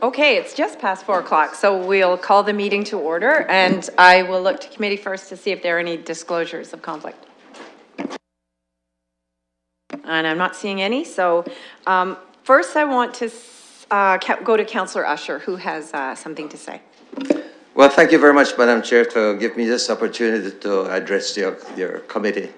Okay, it's just past 4 o'clock, so we'll call the meeting to order, and I will look to committee first to see if there are any disclosures of conflict. And I'm not seeing any, so first I want to go to Councillor Usher, who has something to say. Well, thank you very much, Madam Chair, to give me this opportunity to address your committee.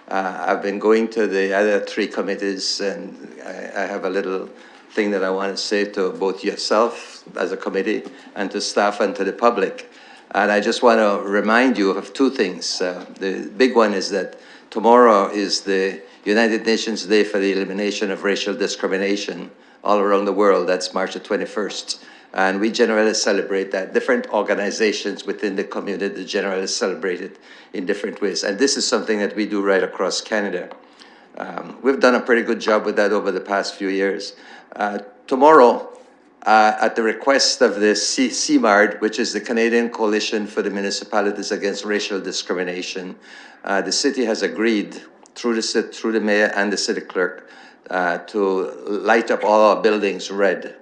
I've been going to the other three committees, and I have a little thing that I want to say to both yourself as a committee and to staff and to the public. And I just want to remind you of two things. The big one is that tomorrow is the United Nations Day for the Elimination of Racial Discrimination all around the world. That's March the 21st. And we generally celebrate that. Different organizations within the community generally celebrate it in different ways. And this is something that we do right across Canada. We've done a pretty good job with that over the past few years. Tomorrow, at the request of the CMARD, which is the Canadian Coalition for the Municipalities Against Racial Discrimination, the city has agreed through the mayor and the city clerk to light up all our buildings red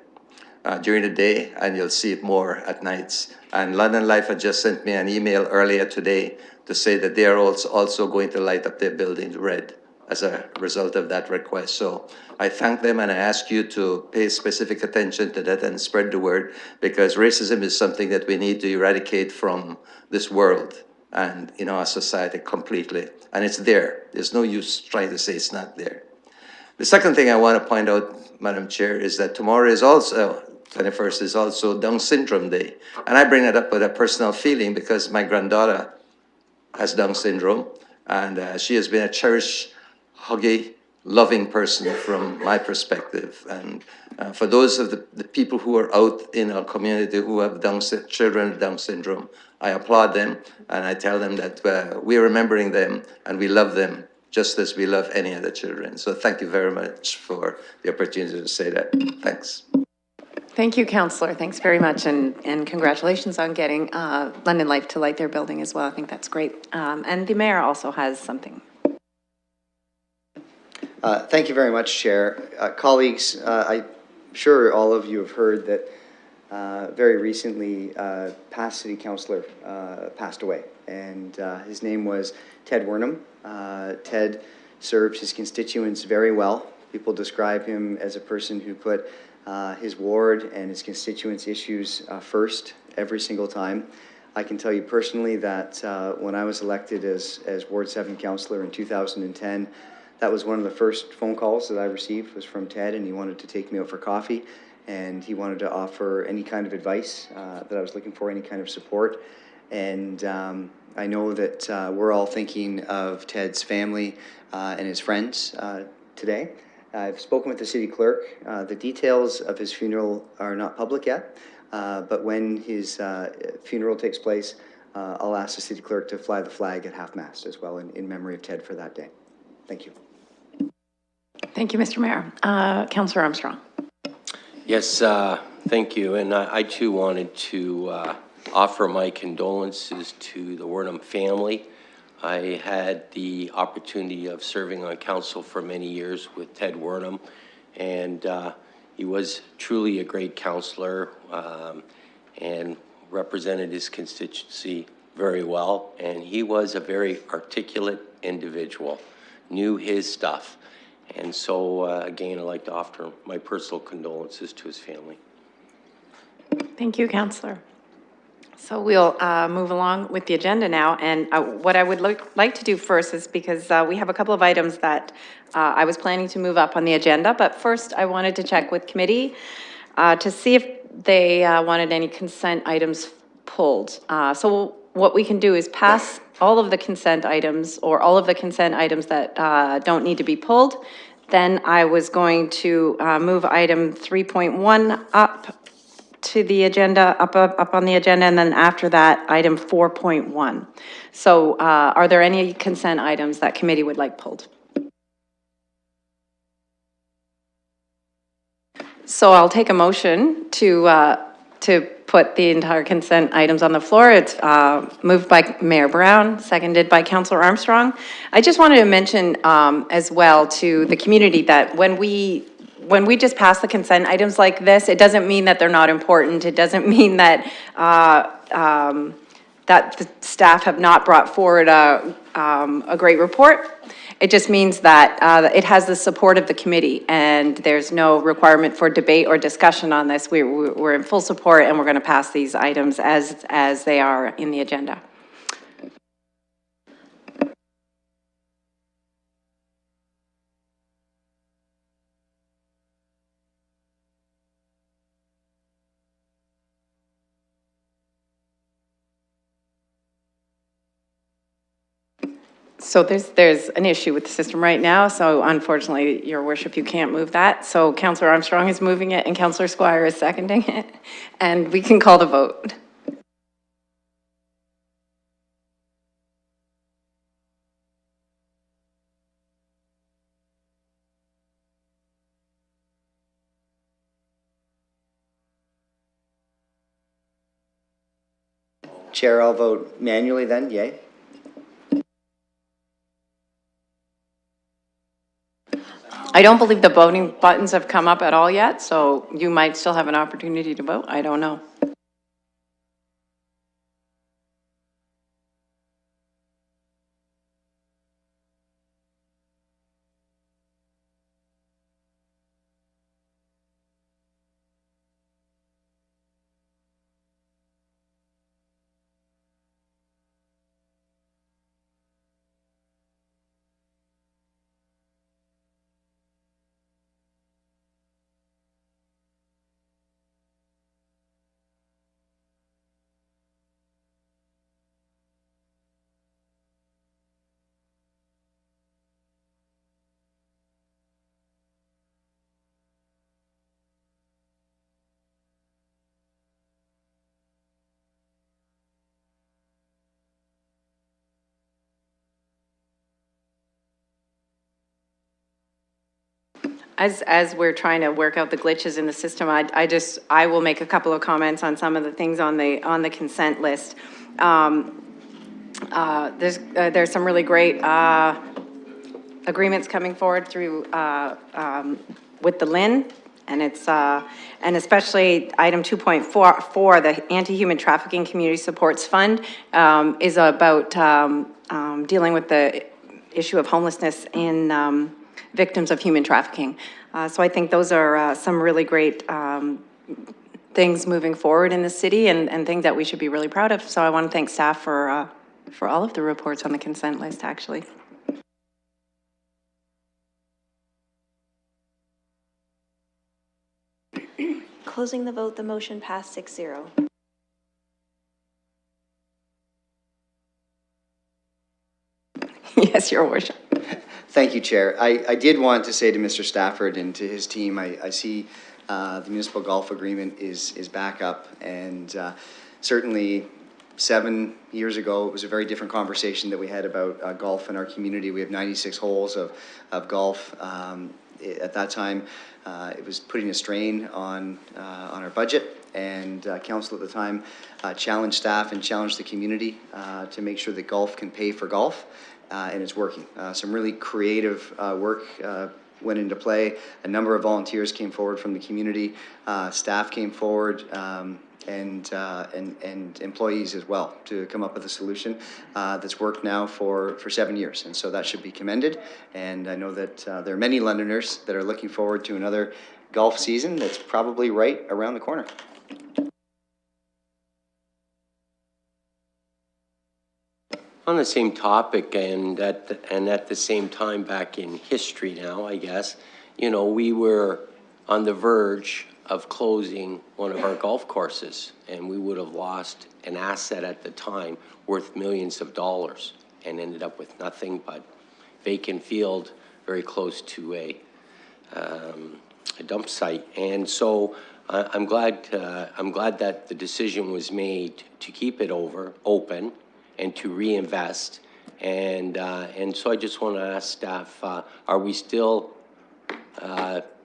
during the day, and you'll see it more at nights. And London Life had just sent me an email earlier today to say that they are also going to light up their buildings red as a result of that request. So I thank them, and I ask you to pay specific attention to that and spread the word, because racism is something that we need to eradicate from this world and in our society completely. And it's there. There's no use trying to say it's not there. The second thing I want to point out, Madam Chair, is that tomorrow is also, 21st is also Down Syndrome Day. And I bring it up with a personal feeling because my granddaughter has Down syndrome, and she has been a cherished, huggy, loving person from my perspective. And for those of the people who are out in our community who have children with Down syndrome, I applaud them, and I tell them that we're remembering them and we love them just as we love any other children. So thank you very much for the opportunity to say that. Thanks. Thank you, Councillor. Thanks very much, and congratulations on getting London Life to light their building as well. I think that's great. And the mayor also has something. Thank you very much, Chair. Colleagues, I'm sure all of you have heard that very recently past city councillor passed away, and his name was Ted Wernham. Ted served his constituents very well. People describe him as a person who put his ward and his constituents' issues first every single time. I can tell you personally that when I was elected as Ward 7 councillor in 2010, that was one of the first phone calls that I received was from Ted, and he wanted to take me out for coffee, and he wanted to offer any kind of advice that I was looking for, any kind of support. And I know that we're all thinking of Ted's family and his friends today. I've spoken with the city clerk. The details of his funeral are not public yet, but when his funeral takes place, I'll ask the city clerk to fly the flag at half-mast as well in memory of Ted for that day. Thank you. Thank you, Mr. Mayor. Councillor Armstrong. Yes, thank you. And I too wanted to offer my condolences to the Wernham family. I had the opportunity of serving on council for many years with Ted Wernham, and he was truly a great councillor and represented his constituency very well. And he was a very articulate individual, knew his stuff. And so, again, I'd like to offer my personal condolences to his family. Thank you, Councillor. So we'll move along with the agenda now. And what I would like to do first is because we have a couple of items that I was planning to move up on the agenda. But first, I wanted to check with committee to see if they wanted any consent items pulled. So what we can do is pass all of the consent items or all of the consent items that don't need to be pulled. Then I was going to move item 3.1 up to the agenda, up on the agenda, and then after that, item 4.1. So are there any consent items that committee would like pulled? So I'll take a motion to put the entire consent items on the floor. It's moved by Mayor Brown, seconded by Councillor Armstrong. I just wanted to mention as well to the community that when we when we just pass the consent items like this, it doesn't mean that they're not important. It doesn't mean that, that the staff have not brought forward a great report. It just means that it has the support of the committee, and there's no requirement for debate or discussion on this. We're in full support, and we're going to pass these items as they are in the agenda. So there's an issue with the system right now, so unfortunately, Your Worship, you can't move that. So Councillor Armstrong is moving it and Councillor Squire is seconding it, and we can call the vote. Chair, I'll vote manually then, yay? I don't believe the voting buttons have come up at all yet, so you might still have an opportunity to vote. I don't know. As we're trying to work out the glitches in the system, I will make a couple of comments on some of the things on the consent list. There's some really great agreements coming forward through with the LIN, and it's and especially item 2.4, the Anti-Human Trafficking Community Supports Fund, is about dealing with the issue of homelessness in victims of human trafficking. So I think those are some really great things moving forward in the city, and things that we should be really proud of. So I want to thank staff for all of the reports on the consent list, actually. Closing the vote, the motion passed 6-0. Yes, Your Worship. Thank you, Chair. I did want to say to Mr. Stafford and to his team, I see the municipal golf agreement is back up, and certainly 7 years ago, it was a very different conversation that we had about golf in our community. We have 96 holes of golf. At that time, it was putting a strain on our budget, and council at the time challenged staff and challenged the community to make sure that golf can pay for golf. And it's working. Some really creative work went into play. A number of volunteers came forward from the community. Staff came forward, and employees as well, to come up with a solution that's worked now for 7 years. And so that should be commended. And I know that there are many Londoners that are looking forward to another golf season that's probably right around the corner. On the same topic, and at the same time back in history now, I guess, you know, we were on the verge of closing one of our golf courses, and we would have lost an asset at the time worth millions of dollars and ended up with nothing but vacant field very close to a dump site. And so I'm glad that the decision was made to keep it open and to reinvest. And so I just want to ask staff, are we still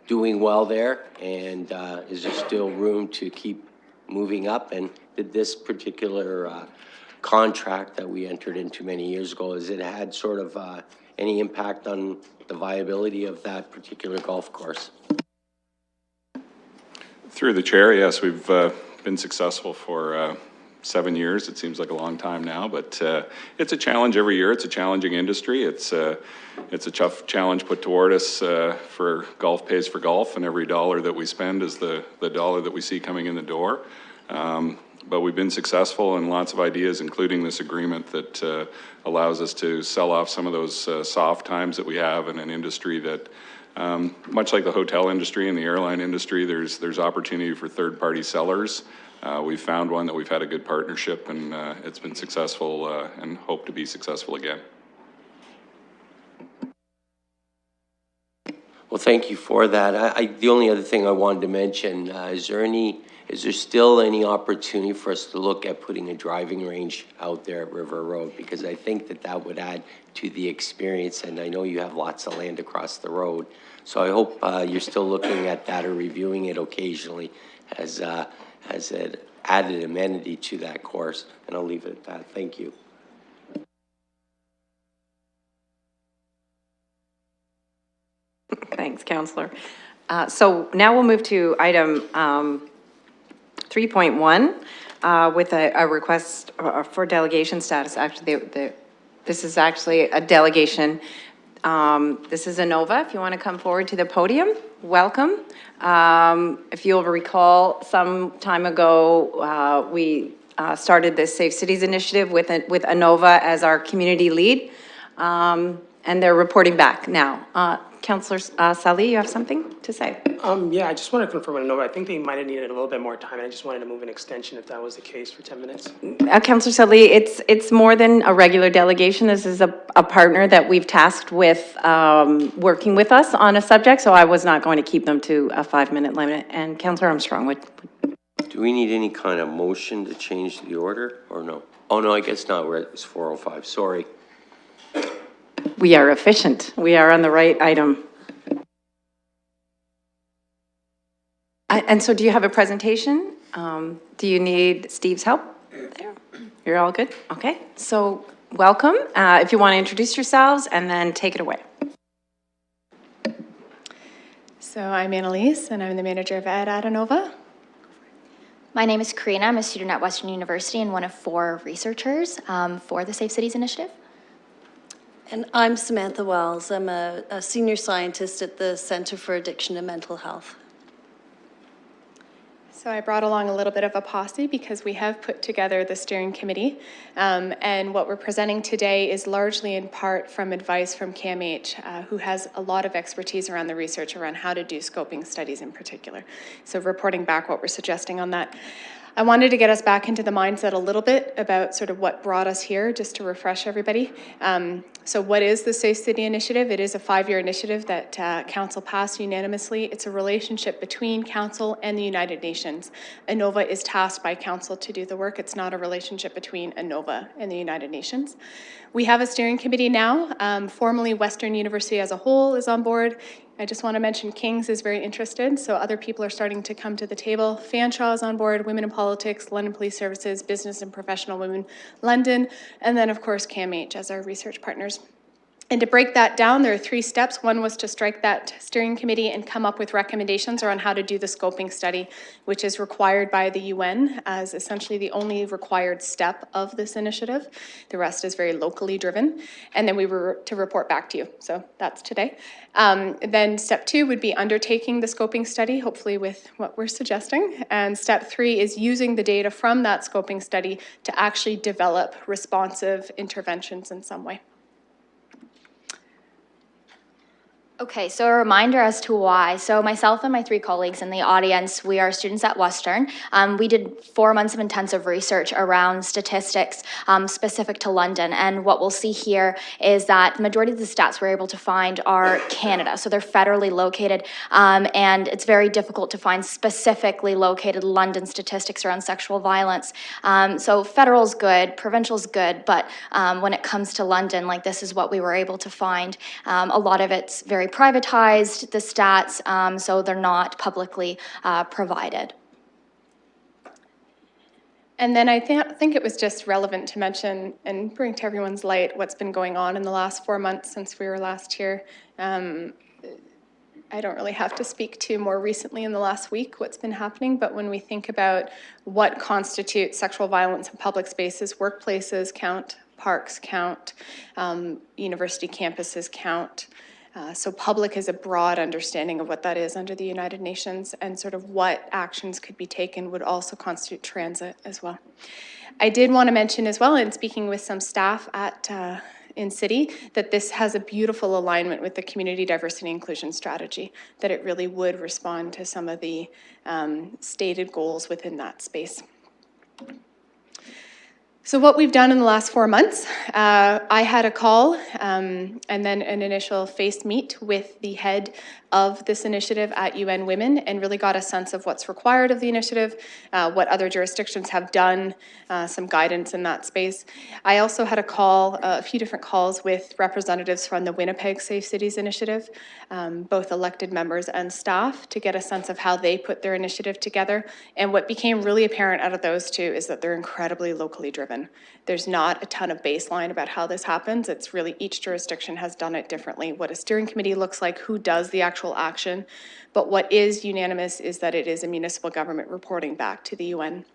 doing well there? And is there still room to keep moving up? And did this particular contract that we entered into many years ago, has it had sort of any impact on the viability of that particular golf course? Through the chair, yes, we've been successful for 7 years. It seems like a long time now, but it's a challenge every year. It's a challenging industry. It's a tough challenge put toward us for Golf Pays for Golf, and every dollar that we spend is the dollar that we see coming in the door. But we've been successful in lots of ideas, including this agreement that allows us to sell off some of those soft times that we have in an industry that, much like the hotel industry and the airline industry, there's opportunity for third-party sellers. We've found one that we've had a good partnership, and it's been successful and hope to be successful again. Well, thank you for that. The only other thing I wanted to mention, is there still any opportunity for us to look at putting a driving range out there at River Road? Because I think that would add to the experience, and I know you have lots of land across the road. So I hope you're still looking at that or reviewing it occasionally as an added amenity to that course. And I'll leave it at that. Thank you. Thanks, Councillor. So now we'll move to item 3.1 with a request for delegation status. Actually, this is actually a delegation. This is Innova. If you want to come forward to the podium, welcome. If you'll recall, some time ago, we started this Safe Cities initiative with Innova as our community lead, and they're reporting back now. Councillor Sali, you have something to say? Yeah, I just want to confirm with Innova. I think they might have needed a little bit more time. I just wanted to move an extension if that was the case for 10 minutes. Councillor Sali, it's more than a regular delegation. This is a partner that we've tasked with working with us on a subject, so I was not going to keep them to a 5-minute limit. And Councillor Armstrong would. Do we need any kind of motion to change the order or no? Oh, no, I guess not. It's 4:05. Sorry. We are efficient. We are on the right item. And so do you have a presentation? Do you need Steve's help? There. You're all good? Okay. So welcome. If you want to introduce yourselves and then take it away. So I'm Annalise, and I'm the manager of Ed at Innova. My name is Karina. I'm a student at Western University and one of 4 researchers for the Safe Cities Initiative. And I'm Samantha Wells. I'm a senior scientist at the Center for Addiction and Mental Health. So I brought along a little bit of a posse because we have put together the steering committee. And what we're presenting today is largely in part from advice from CAMH, who has a lot of expertise around the research around how to do scoping studies in particular. So reporting back what we're suggesting on that. I wanted to get us back into the mindset a little bit about sort of what brought us here, just to refresh everybody. So what is the Safe City Initiative? It is a 5-year initiative that Council passed unanimously. It's a relationship between Council and the United Nations. Innova is tasked by Council to do the work. It's not a relationship between Innova and the United Nations. We have a steering committee now. Formally, Western University as a whole is on board. I just want to mention King's is very interested, so other people are starting to come to the table. Fanshawe is on board, Women in Politics, London Police Services, Business and Professional Women, London, and then of course CAMH as our research partners. And to break that down, there are 3 steps. One was to strike that steering committee and come up with recommendations around how to do the scoping study, which is required by the UN as essentially the only required step of this initiative. The rest is very locally driven. And then we were to report back to you. So that's today. Then step 2 would be undertaking the scoping study, hopefully with what we're suggesting. And step 3 is using the data from that scoping study to actually develop responsive interventions in some way. Okay, so a reminder as to why. So myself and my 3 colleagues in the audience, we are students at Western. We did 4 months of intensive research around statistics specific to London. And what we'll see here is that the majority of the stats we're able to find are Canada. So they're federally located. And it's very difficult to find specifically located London statistics around sexual violence. So federal's good, provincial's good, but when it comes to London, like this is what we were able to find. A lot of it's very privatized, the stats, so they're not publicly provided. And then I think it was just relevant to mention and bring to everyone's light what's been going on in the last 4 months since we were last here. I I don't really have to speak to more recently in the last week what's been happening, but when we think about what constitutes sexual violence in public spaces, workplaces count, parks count, university campuses count. So public is a broad understanding of what that is under the United Nations, and sort of what actions could be taken would also constitute transit as well. I did want to mention as well, in speaking with some staff at in City, that this has a beautiful alignment with the community diversity inclusion strategy, that it really would respond to some of the stated goals within that space. So what we've done in the last 4 months, I had a call and then an initial face meet with the head of this initiative at UN Women, and really got a sense of what's required of the initiative, what other jurisdictions have done, some guidance in that space. I also had a few different calls with representatives from the Winnipeg Safe Cities Initiative, both elected members and staff, to get a sense of how they put their initiative together. And what became really apparent out of those two is that they're incredibly locally driven. There's not a ton of baseline about how this happens. It's really each jurisdiction has done it differently. What a steering committee looks like, who does the actual action. But what is unanimous is that it is a municipal government reporting back to the UN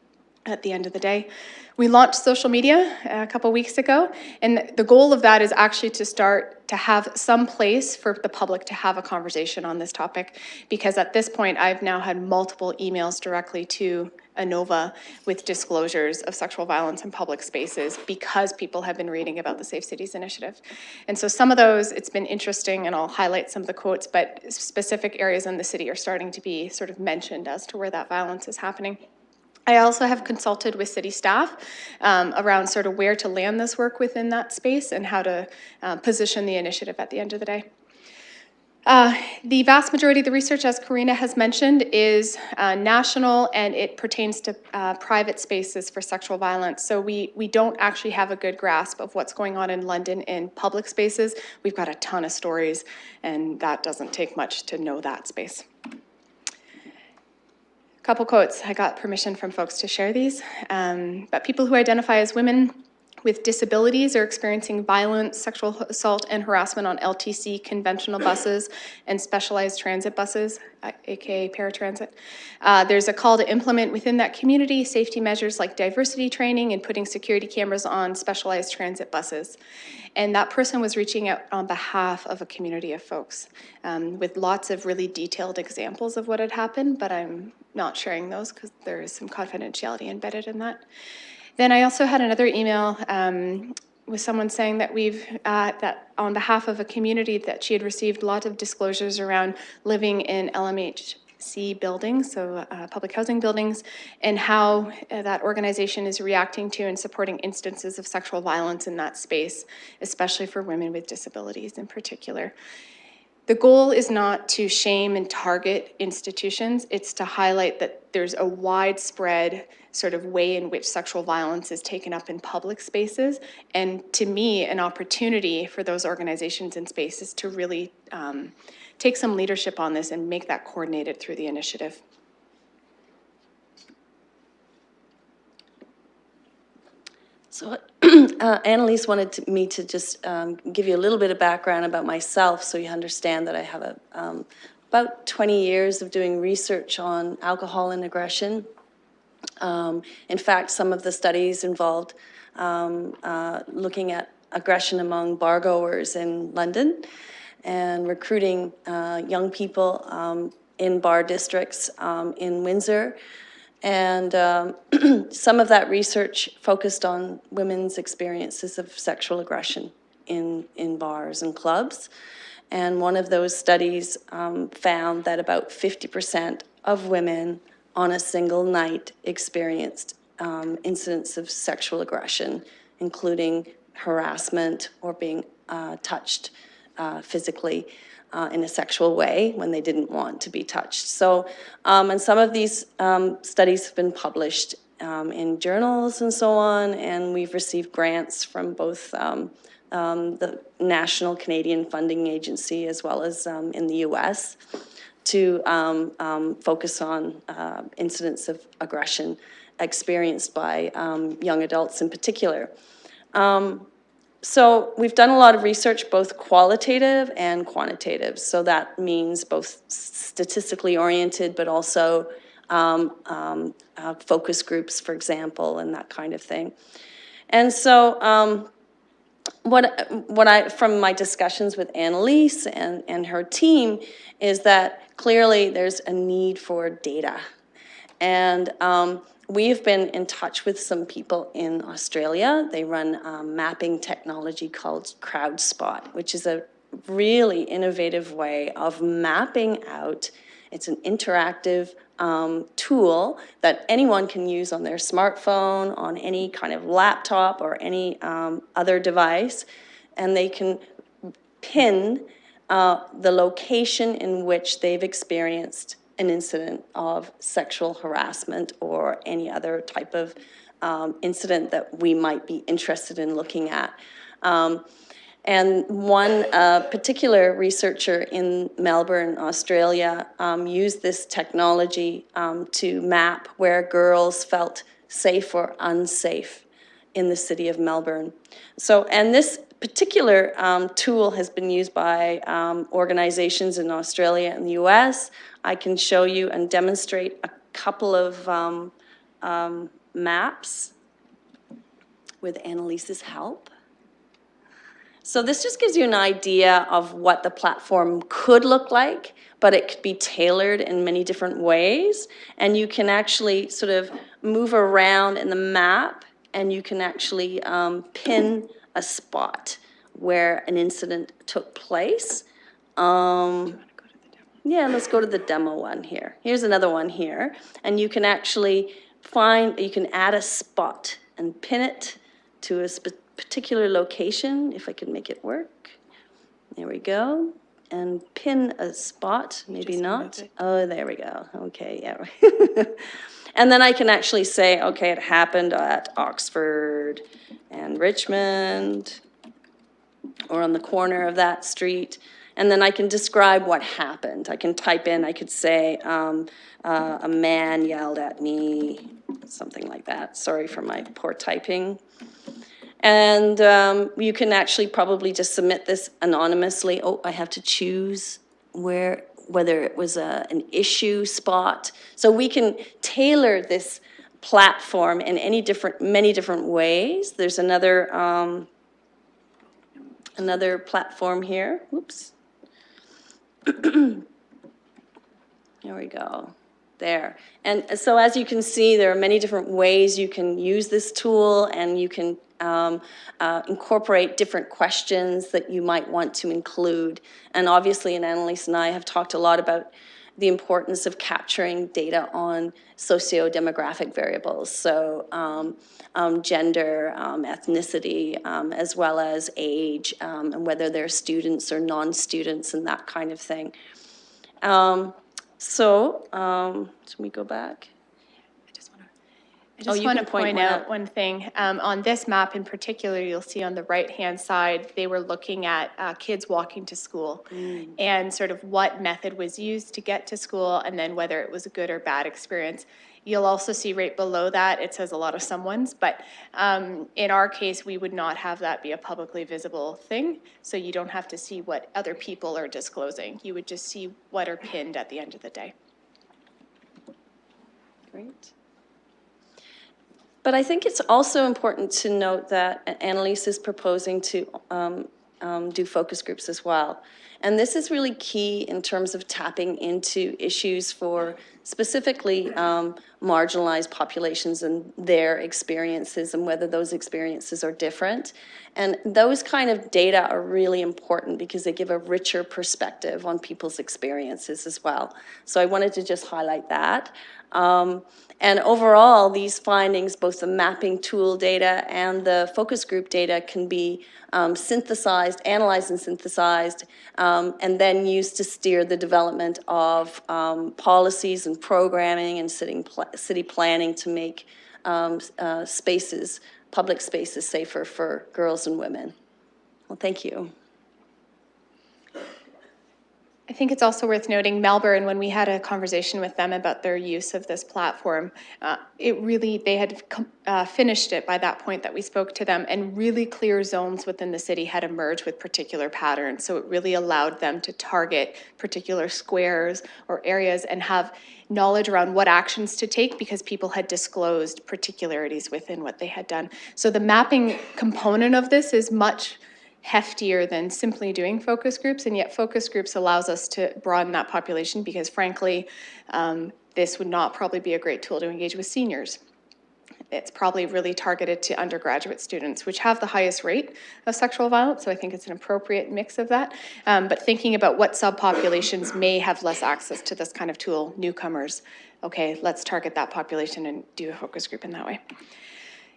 at the end of the day. We launched social media a couple weeks ago, and the goal of that is actually to start to have some place for the public to have a conversation on this topic, because at this point I've now had multiple emails directly to ANOVA with disclosures of sexual violence in public spaces, because people have been reading about the Safe Cities Initiative. And so some of those, it's been interesting, and I'll highlight some of the quotes, but specific areas in the city are starting to be sort of mentioned as to where that violence is happening. I also have consulted with city staff around sort of where to land this work within that space and how to position the initiative at the end of the day. The vast majority of the research, as Karina has mentioned, is national, and it pertains to private spaces for sexual violence. So we don't actually have a good grasp of what's going on in London in public spaces. We've got a ton of stories, and that doesn't take much to know that space. Couple quotes. I got permission from folks to share these. But people who identify as women with disabilities are experiencing violence, sexual assault, and harassment on LTC conventional buses and specialized transit buses, aka paratransit. There's a call to implement within that community safety measures like diversity training and putting security cameras on specialized transit buses. And that person was reaching out on behalf of a community of folks with lots of really detailed examples of what had happened, but I'm not sharing those because there is some confidentiality embedded in that. Then I also had another email with someone saying that that on behalf of a community that she had received a lot of disclosures around living in LMHC buildings, so public housing buildings, and how that organization is reacting to and supporting instances of sexual violence in that space, especially for women with disabilities in particular. The goal is not to shame and target institutions, it's to highlight that there's a widespread sort of way in which sexual violence is taken up in public spaces, and to me, an opportunity for those organizations and spaces to really take some leadership on this and make that coordinated through the initiative. So Annalise wanted me to just give you a little bit of background about myself so you understand that I have about 20 years of doing research on alcohol and aggression. In fact, some of the studies involved looking at aggression among bargoers in London and recruiting young people in bar districts in Windsor. And some of that research focused on women's experiences of sexual aggression in bars and clubs. And one of those studies found that about 50% of women on a single night experienced incidents of sexual aggression, including harassment or being touched physically in a sexual way when they didn't want to be touched. So, and some of these studies have been published in journals and so on, and we've received grants from both the National Canadian Funding Agency as well as in the US to focus on incidents of aggression experienced by young adults in particular. So we've done a lot of research, both qualitative and quantitative. So that means both statistically oriented, but also focus groups, for example, and that kind of thing. And so what I, from my discussions with Annalise and her team, is that clearly there's a need for data. And we've been in touch with some people in Australia. They run mapping technology called CrowdSpot, which is a really innovative way of mapping out. It's an interactive tool that anyone can use on their smartphone, on any kind of laptop or any other device, and they can pin the location in which they've experienced an incident of sexual harassment or any other type of incident that we might be interested in looking at. And one particular researcher in Melbourne, Australia, used this technology to map where girls felt safe or unsafe in the city of Melbourne. So, and this particular tool has been used by organizations in Australia and the US. I can show you and demonstrate a couple of maps with Annalise's help. So this just gives you an idea of what the platform could look like, but it could be tailored in many different ways. And you can actually sort of move around in the map, and you can actually pin a spot where an incident took place. Yeah, let's go to the demo one here. Here's another one here. And you can actually you can add a spot and pin it to a particular location, if I can make it work. There we go. And pin a spot, maybe not. Oh, there we go. Okay, yeah. And then I can actually say, okay, it happened at Oxford and Richmond, or on the corner of that street. And then I can describe what happened. I can type in, I could say, a man yelled at me, something like that. Sorry for my poor typing. And you can actually probably just submit this anonymously. Oh, I have to choose whether it was an issue spot. So we can tailor this platform in many different ways. There's another platform here. Oops. There we go. There. And so as you can see, there are many different ways you can use this tool, and you can incorporate different questions that you might want to include. And obviously, Annalise and I have talked a lot about the importance of capturing data on socio-demographic variables, so gender, ethnicity, as well as age, and whether they're students or non-students and that kind of thing. Let me go back. I just want to point out one thing. On this map in particular, you'll see on the right-hand side, they were looking at kids walking to school and sort of what method was used to get to school, and then whether it was a good or bad experience. You'll also see right below that, it says a lot of someone's, but in our case, we would not have that be a publicly visible thing, so you don't have to see what other people are disclosing. You would just see what are pinned at the end of the day. Great. But I think it's also important to note that Annalise is proposing to do focus groups as well. And this is really key in terms of tapping into issues for specifically marginalized populations and their experiences and whether those experiences are different. And those kind of data are really important because they give a richer perspective on people's experiences as well. So I wanted to just highlight that. And overall, these findings, both the mapping tool data and the focus group data, can be synthesized, analyzed and synthesized, and then used to steer the development of policies and programming and city planning to make public spaces safer for girls and women. Well, thank you. I think it's also worth noting Melbourne, when we had a conversation with them about their use of this platform, they had finished it by that point that we spoke to them, and really clear zones within the city had emerged with particular patterns. So it really allowed them to target particular squares or areas and have knowledge around what actions to take because people had disclosed particularities within what they had done. So the mapping component of this is much heftier than simply doing focus groups, and yet focus groups allows us to broaden that population because frankly, this would not probably be a great tool to engage with seniors. It's probably really targeted to undergraduate students, which have the highest rate of sexual violence, so I think it's an appropriate mix of that. But thinking about what subpopulations may have less access to this kind of tool, newcomers, okay, let's target that population and do a focus group in that way.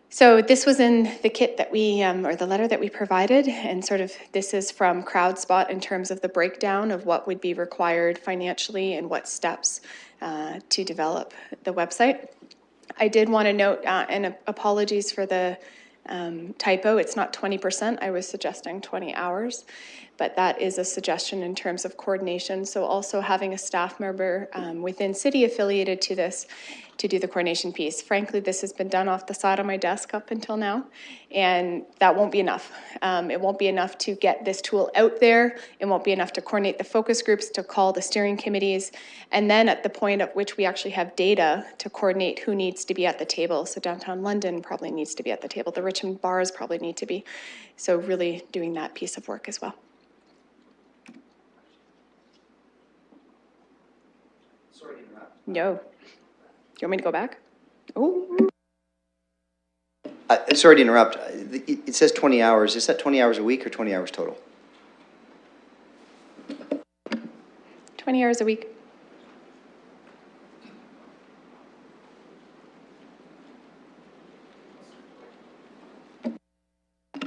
So this was in the kit that we, or the letter that we provided, and sort of this is from CrowdSpot in terms of the breakdown of what would be required financially and what steps to develop the website. I did want to note, and apologies for the typo, it's not 20%, I was suggesting 20 hours, but that is a suggestion in terms of coordination. So also having a staff member within city affiliated to this to do the coordination piece. Frankly, this has been done off the side of my desk up until now, and that won't be enough. It won't be enough to get this tool out there. It won't be enough to coordinate the focus groups, to call the steering committees, and then at the point at which we actually have data to coordinate who needs to be at the table. So downtown London probably needs to be at the table. The Richmond bars probably need to be. So really doing that piece of work as well. Sorry to interrupt. No. Do you want me to go back? Oh. Sorry to interrupt. It says 20 hours. Is that 20 hours a week or 20 hours total? 20 hours a week.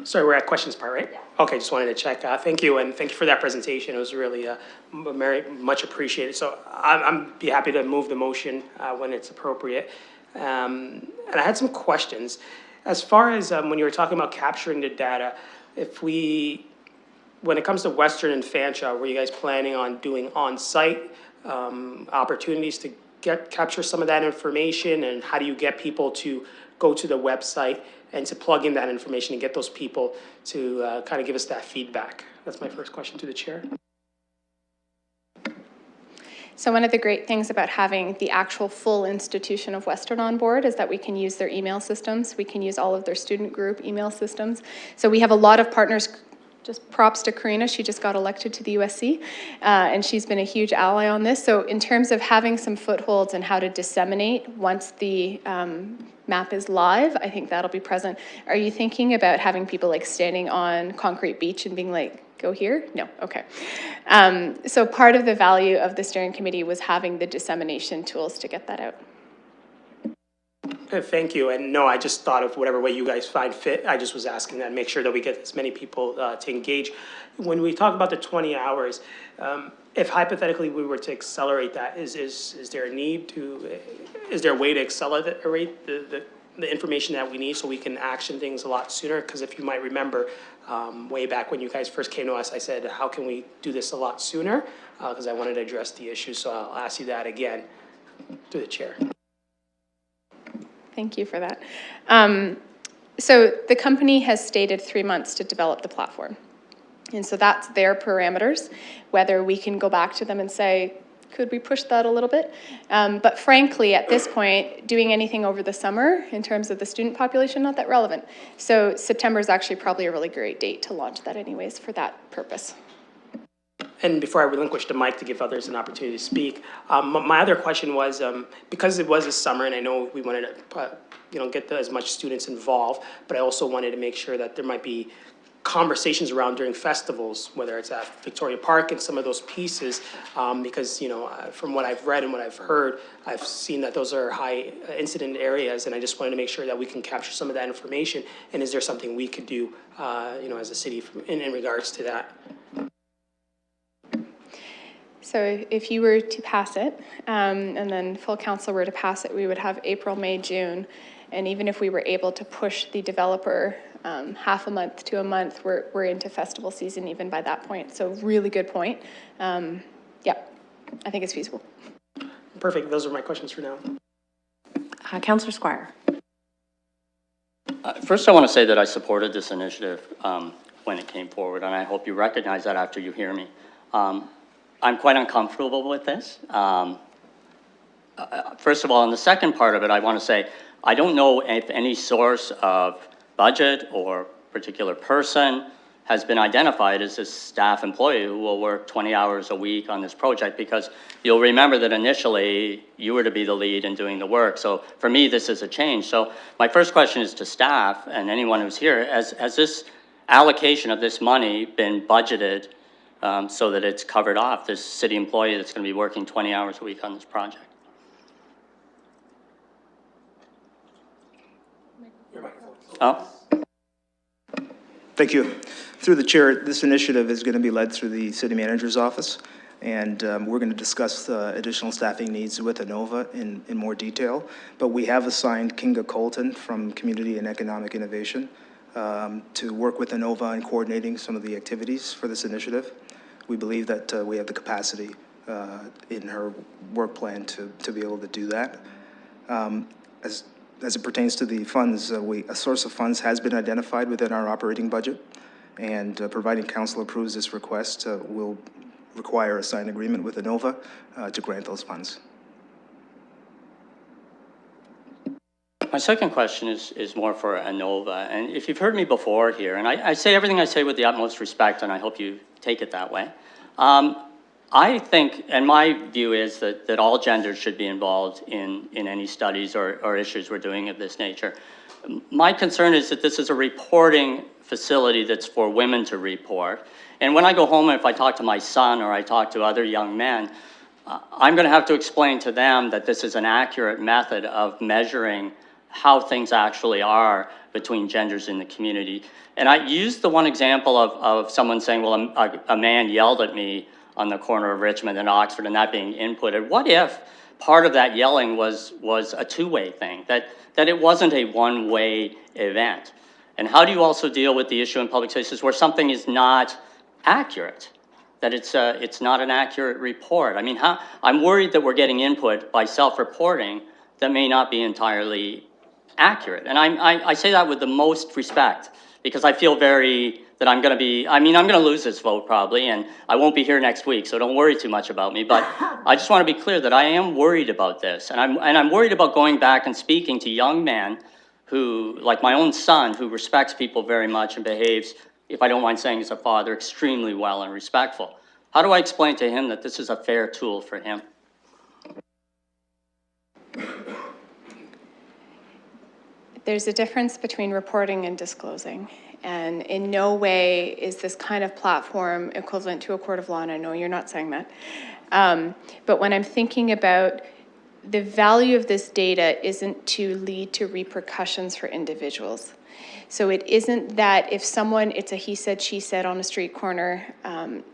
Sorry, we're at questions part, right? Okay, just wanted to check. Thank you, and thank you for that presentation. It was really very much appreciated. So I'm be happy to move the motion when it's appropriate. And I had some questions. As far as when you were talking about capturing the data, when it comes to Western and Fanshawe, were you guys planning on doing on-site opportunities to capture some of that information? And how do you get people to go to the website and to plug in that information and get those people to kind of give us that feedback? That's my first question to the chair. So one of the great things about having the actual full institution of Western on board is that we can use their email systems. We can use all of their student group email systems. So we have a lot of partners. Just props to Karina, she just got elected to the USC, and she's been a huge ally on this. So in terms of having some footholds and how to disseminate once the map is live, I think that'll be present. Are you thinking about having people like standing on Concrete Beach and being like, go here? No, okay. So part of the value of the steering committee was having the dissemination tools to get that out. Thank you. And no, I just thought of whatever way you guys find fit. I just was asking that, make sure that we get as many people to engage. When we talk about the 20 hours, if hypothetically we were to accelerate that, is there a need to, is there a way to accelerate the information that we need so we can action things a lot sooner? Because if you might remember, way back when you guys first came to us, I said, how can we do this a lot sooner? Because I wanted to address the issue. So I'll ask you that again through the chair. Thank you for that. So the company has stated 3 months to develop the platform. And so that's their parameters, whether we can go back to them and say, could we push that a little bit? But frankly, at this point, doing anything over the summer in terms of the student population, not that relevant. So September is actually probably a really great date to launch that anyways for that purpose. And before I relinquish the mic to give others an opportunity to speak, my other question was, because it was a summer, and I know we wanted to, get as much students involved, but I also wanted to make sure that there might be conversations around during festivals, whether it's at Victoria Park and some of those pieces, because, from what I've read and what I've heard, I've seen that those are high incident areas, and I just wanted to make sure that we can capture some of that information. And is there something we could do, as a city in regards to that? So if you were to pass it, and then full council were to pass it, we would have April, May, June. And even if we were able to push the developer half a month to a month, we're into festival season even by that point. So really good point. I think it's feasible. Perfect, those are my questions for now. Councillor Squire. First, I want to say that I supported this initiative when it came forward, and I hope you recognize that after you hear me. I'm quite uncomfortable with this. First of all, in the second part of it, I want to say, I don't know if any source of budget or particular person has been identified as a staff employee who will work 20 hours a week on this project, because you'll remember that initially you were to be the lead in doing the work. So for me, this is a change. So my first question is to staff and anyone who's here, has this allocation of this money been budgeted so that it's covered off, this city employee that's going to be working 20 hours a week on this project? Oh. Thank you. Through the chair, this initiative is going to be led through the city manager's office, and we're going to discuss additional staffing needs with ANOVA in more detail. But we have assigned Kinga Colton from Community and Economic Innovation to work with ANOVA in coordinating some of the activities for this initiative. We believe that we have the capacity in her work plan to be able to do that. As it pertains to the funds, a source of funds has been identified within our operating budget, and providing council approves this request, will require a signed agreement with ANOVA to grant those funds. My second question is more for ANOVA, and if you've heard me before here, and I say everything I say with the utmost respect, and I hope you take it that way. I think, and my view is that all genders should be involved in any studies or issues we're doing of this nature. My concern is that this is a reporting facility that's for women to report. And when I go home, and if I talk to my son or I talk to other young men, I'm going to have to explain to them that this is an accurate method of measuring how things actually are between genders in the community. And I used the one example of someone saying, well, a man yelled at me on the corner of Richmond and Oxford, and that being inputted. What if part of that yelling was a two-way thing, that it wasn't a one-way event? And how do you also deal with the issue in public spaces where something is not accurate, that it's not an accurate report? I mean, I'm worried that we're getting input by self-reporting that may not be entirely accurate. And I say that with the most respect, because I feel that I'm going to lose this vote probably, and I won't be here next week, so don't worry too much about me. But I just want to be clear that I am worried about this, and I'm worried about going back and speaking to young men who, like my own son, who respects people very much and behaves, if I don't mind saying as a father, extremely well and respectful. How do I explain to him that this is a fair tool for him? There's a difference between reporting and disclosing. And in no way is this kind of platform equivalent to a court of law, and I know you're not saying that. But when I'm thinking about the value of this data isn't to lead to repercussions for individuals. So it isn't that if someone, it's a he said, she said on a street corner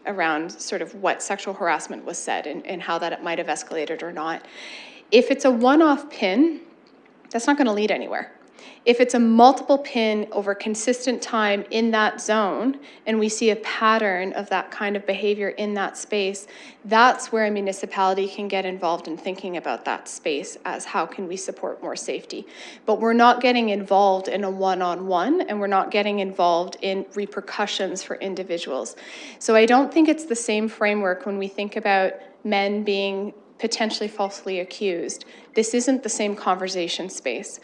around sort of what sexual harassment was said and how that it might have escalated or not. If it's a one-off pin, that's not going to lead anywhere. If it's a multiple pin over consistent time in that zone, and we see a pattern of that kind of behavior in that space, that's where a municipality can get involved in thinking about that space as how can we support more safety. But we're not getting involved in a one-on-one, and we're not getting involved in repercussions for individuals. So I don't think it's the same framework when we think about men being potentially falsely accused. This isn't the same conversation space.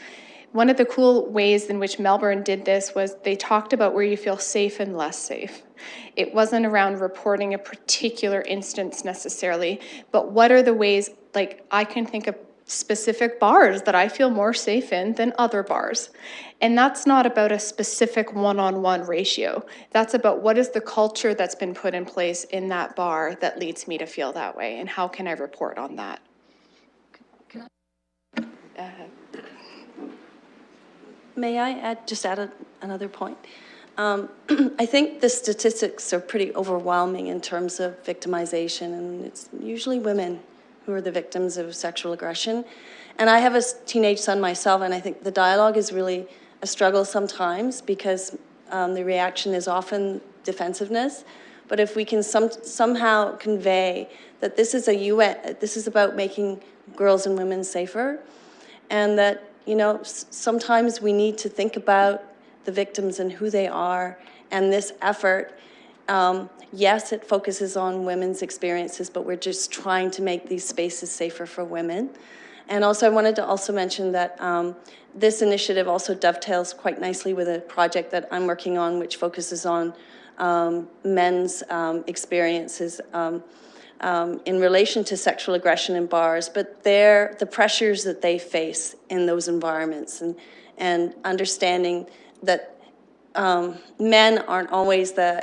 One of the cool ways in which Melbourne did this was they talked about where you feel safe and less safe. It wasn't around reporting a particular instance necessarily, but what are the ways, like I can think of specific bars that I feel more safe in than other bars. And that's not about a specific one-on-one ratio. That's about what is the culture that's been put in place in that bar that leads me to feel that way, and how can I report on that? May I just add another point? I think the statistics are pretty overwhelming in terms of victimization, and it's usually women who are the victims of sexual aggression. And I have a teenage son myself, and I think the dialogue is really a struggle sometimes because the reaction is often defensiveness. but if we can somehow convey that this is about making girls and women safer, and that, you know, sometimes we need to think about the victims and who they are, and this effort, yes, it focuses on women's experiences, but we're just trying to make these spaces safer for women. And also, I wanted to also mention that this initiative also dovetails quite nicely with a project that I'm working on, which focuses on men's experiences in relation to sexual aggression in bars, but the pressures that they face in those environments, and understanding that men aren't always they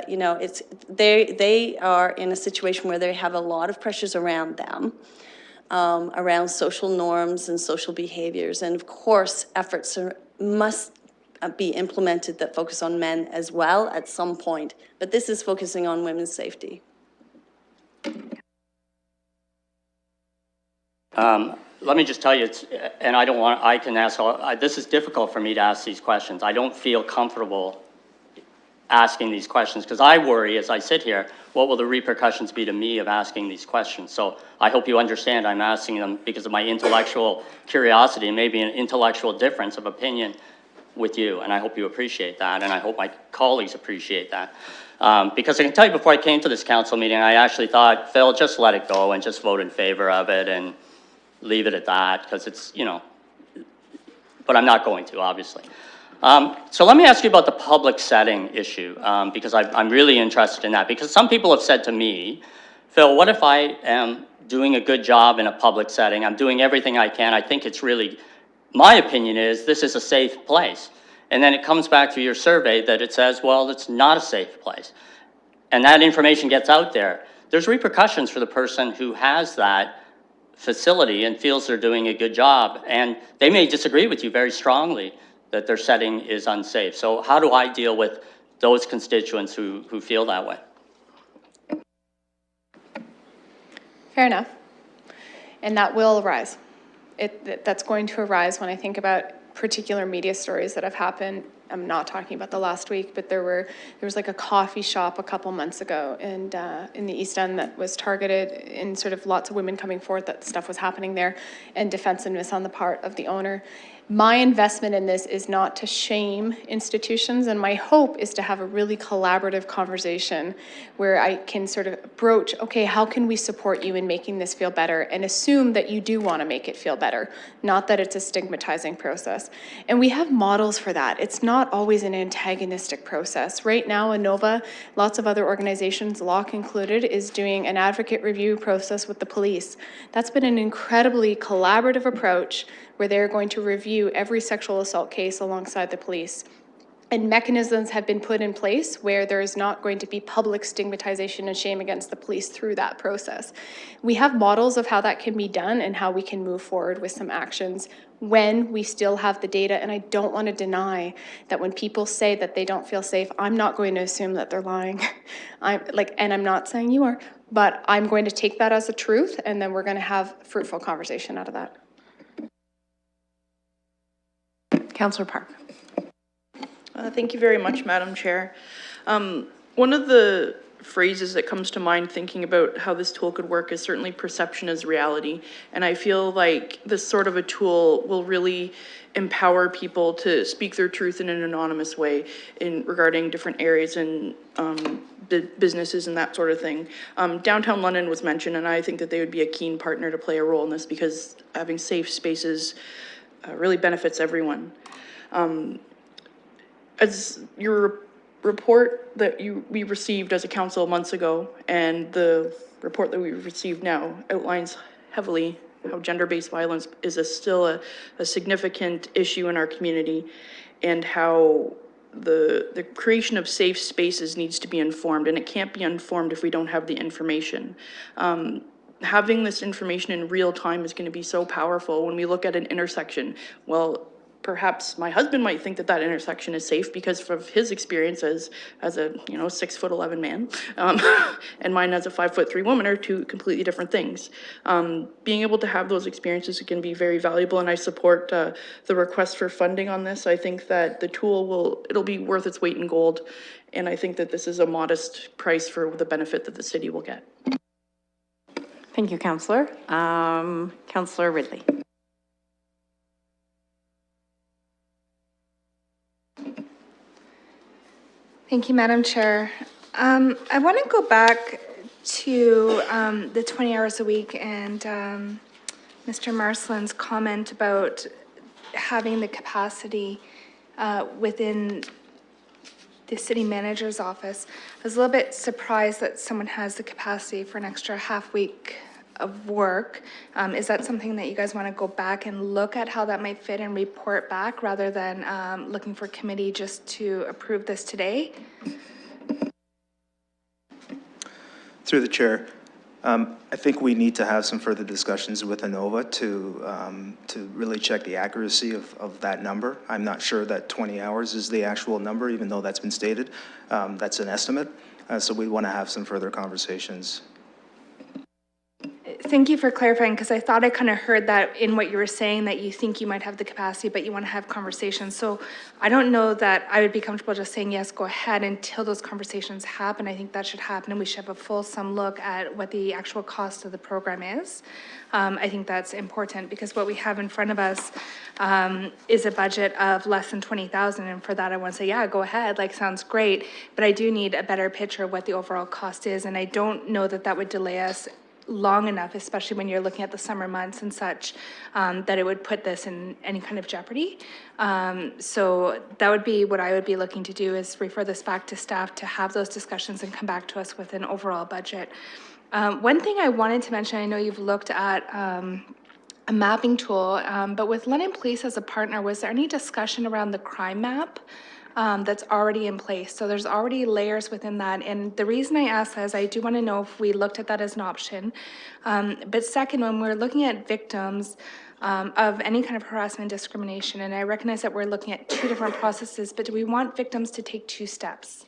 are in a situation where they have a lot of pressures around them, around social norms and social behaviors. And of course, efforts must be implemented that focus on men as well at some point, but this is focusing on women's safety. Let me just tell you, this is difficult for me to ask these questions. I don't feel comfortable asking these questions because I worry as I sit here, what will the repercussions be to me of asking these questions? So I hope you understand I'm asking them because of my intellectual curiosity and maybe an intellectual difference of opinion with you, and I hope you appreciate that, and I hope my colleagues appreciate that. Because I can tell you, before I came to this council meeting, I actually thought, Phil, just let it go and just vote in favor of it and leave it at that, because it's, you know, but I'm not going to, obviously. So let me ask you about the public setting issue, because I'm really interested in that, because some people have said to me, Phil, what if I am doing a good job in a public setting? I'm doing everything I can. I think it's really, my opinion is this is a safe place. And then it comes back to your survey that it says, well, it's not a safe place. And that information gets out there. There's repercussions for the person who has that facility and feels they're doing a good job. And they may disagree with you very strongly that their setting is unsafe. So how do I deal with those constituents who feel that way? Fair enough. And that will arise. That's going to arise when I think about particular media stories that have happened. I'm not talking about the last week, but there was like a coffee shop a couple months ago in the East End that was targeted, in sort of lots of women coming forward that stuff was happening there, and defensiveness on the part of the owner. My investment in this is not to shame institutions, and my hope is to have a really collaborative conversation where I can sort of broach, okay, how can we support you in making this feel better, and assume that you do want to make it feel better, not that it's a stigmatizing process. And we have models for that. It's not always an antagonistic process. Right now, ANOVA, lots of other organizations, Locke included, is doing an advocate review process with the police. That's been an incredibly collaborative approach where they're going to review every sexual assault case alongside the police. And mechanisms have been put in place where there is not going to be public stigmatization and shame against the police through that process. We have models of how that can be done and how we can move forward with some actions when we still have the data. And I don't want to deny that when people say that they don't feel safe, I'm not going to assume that they're lying. And I'm not saying you are, but I'm going to take that as a truth, and then we're going to have fruitful conversation out of that. Councillor Park. Thank you very much, Madam Chair. One of the phrases that comes to mind thinking about how this tool could work is certainly perception is reality. And I feel like this sort of a tool will really empower people to speak their truth in an anonymous way regarding different areas and businesses and that sort of thing. Downtown London was mentioned, and I think that they would be a keen partner to play a role in this, because having safe spaces really benefits everyone. As your report that we received as a council months ago, and the report that we received now, outlines heavily how gender-based violence is still a significant issue in our community, and how the creation of safe spaces needs to be informed, and it can't be informed if we don't have the information. Having this information in real time is going to be so powerful when we look at an intersection. Well, perhaps my husband might think that that intersection is safe because of his experience as a, 6'11" man, and mine as a 5'3" woman are two completely different things. Being able to have those experiences can be very valuable, and I support the request for funding on this. I think that the tool it'll be worth its weight in gold, and I think that this is a modest price for the benefit that the city will get. Thank you, Councillor. Councillor Ridley. Thank you, Madam Chair. I want to go back to the 20 hours a week and Mr. Marsland's comment about having the capacity within the city manager's office. I was a little bit surprised that someone has the capacity for an extra half week of work. Is that something that you guys want to go back and look at how that might fit and report back rather than looking for committee just to approve this today? Through the chair, I think we need to have some further discussions with ANOVA to really check the accuracy of that number. I'm not sure that 20 hours is the actual number, even though that's been stated. That's an estimate, so we want to have some further conversations. Thank you for clarifying, because I thought I kind of heard that in what you were saying, that you think you might have the capacity, but you want to have conversations. So I don't know that I would be comfortable just saying, yes, go ahead until those conversations happen. I think that should happen, and we should have a fulsome look at what the actual cost of the program is. I think that's important, because what we have in front of us is a budget of less than 20,000, and for that I want to say, yeah, go ahead, like, sounds great, but I do need a better picture of what the overall cost is, and I don't know that that would delay us long enough, especially when you're looking at the summer months and such, that it would put this in any kind of jeopardy. So that would be what I would be looking to do, is refer this back to staff to have those discussions and come back to us with an overall budget. One thing I wanted to mention, I know you've looked at a mapping tool, but with London Police as a partner, was there any discussion around the crime map that's already in place? So there's already layers within that. And the reason I ask that is I do want to know if we looked at that as an option. But second, when we're looking at victims of any kind of harassment and discrimination, and I recognize that we're looking at two different processes, but do we want victims to take two steps?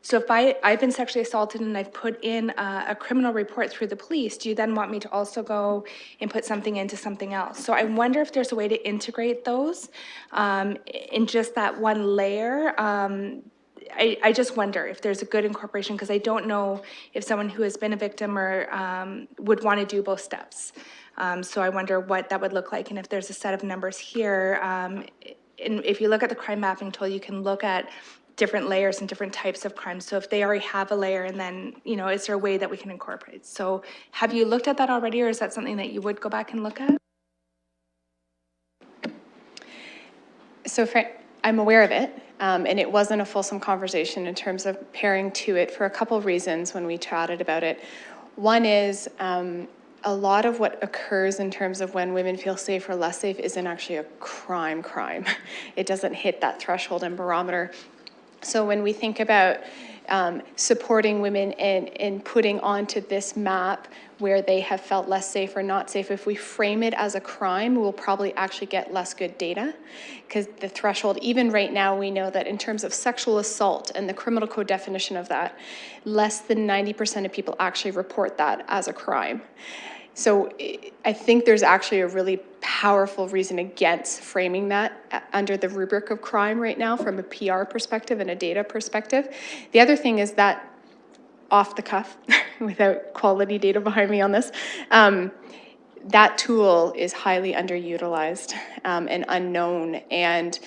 So if I've been sexually assaulted and I've put in a criminal report through the police, do you then want me to also go and put something into something else? So I wonder if there's a way to integrate those in just that one layer. I just wonder if there's a good incorporation, because I don't know if someone who has been a victim or would want to do both steps. So I wonder what that would look like, and if there's a set of numbers here. And if you look at the crime mapping tool, you can look at different layers and different types of crimes. So if they already have a layer, and then, is there a way that we can incorporate? So have you looked at that already, or is that something that you would go back and look at? So I'm aware of it, and it wasn't a fulsome conversation in terms of pairing to it for a couple of reasons when we chatted about it. One is a lot of what occurs in terms of when women feel safe or less safe isn't actually a crime. It doesn't hit that threshold and barometer. So when we think about supporting women and putting onto this map where they have felt less safe or not safe, if we frame it as a crime, we'll probably actually get less good data, because the threshold, even right now, we know that in terms of sexual assault and the criminal code definition of that, less than 90% of people actually report that as a crime. So I think there's actually a really powerful reason against framing that under the rubric of crime right now from a PR perspective and a data perspective. The other thing is that off the cuff, without quality data behind me on this, that tool is highly underutilized and unknown, and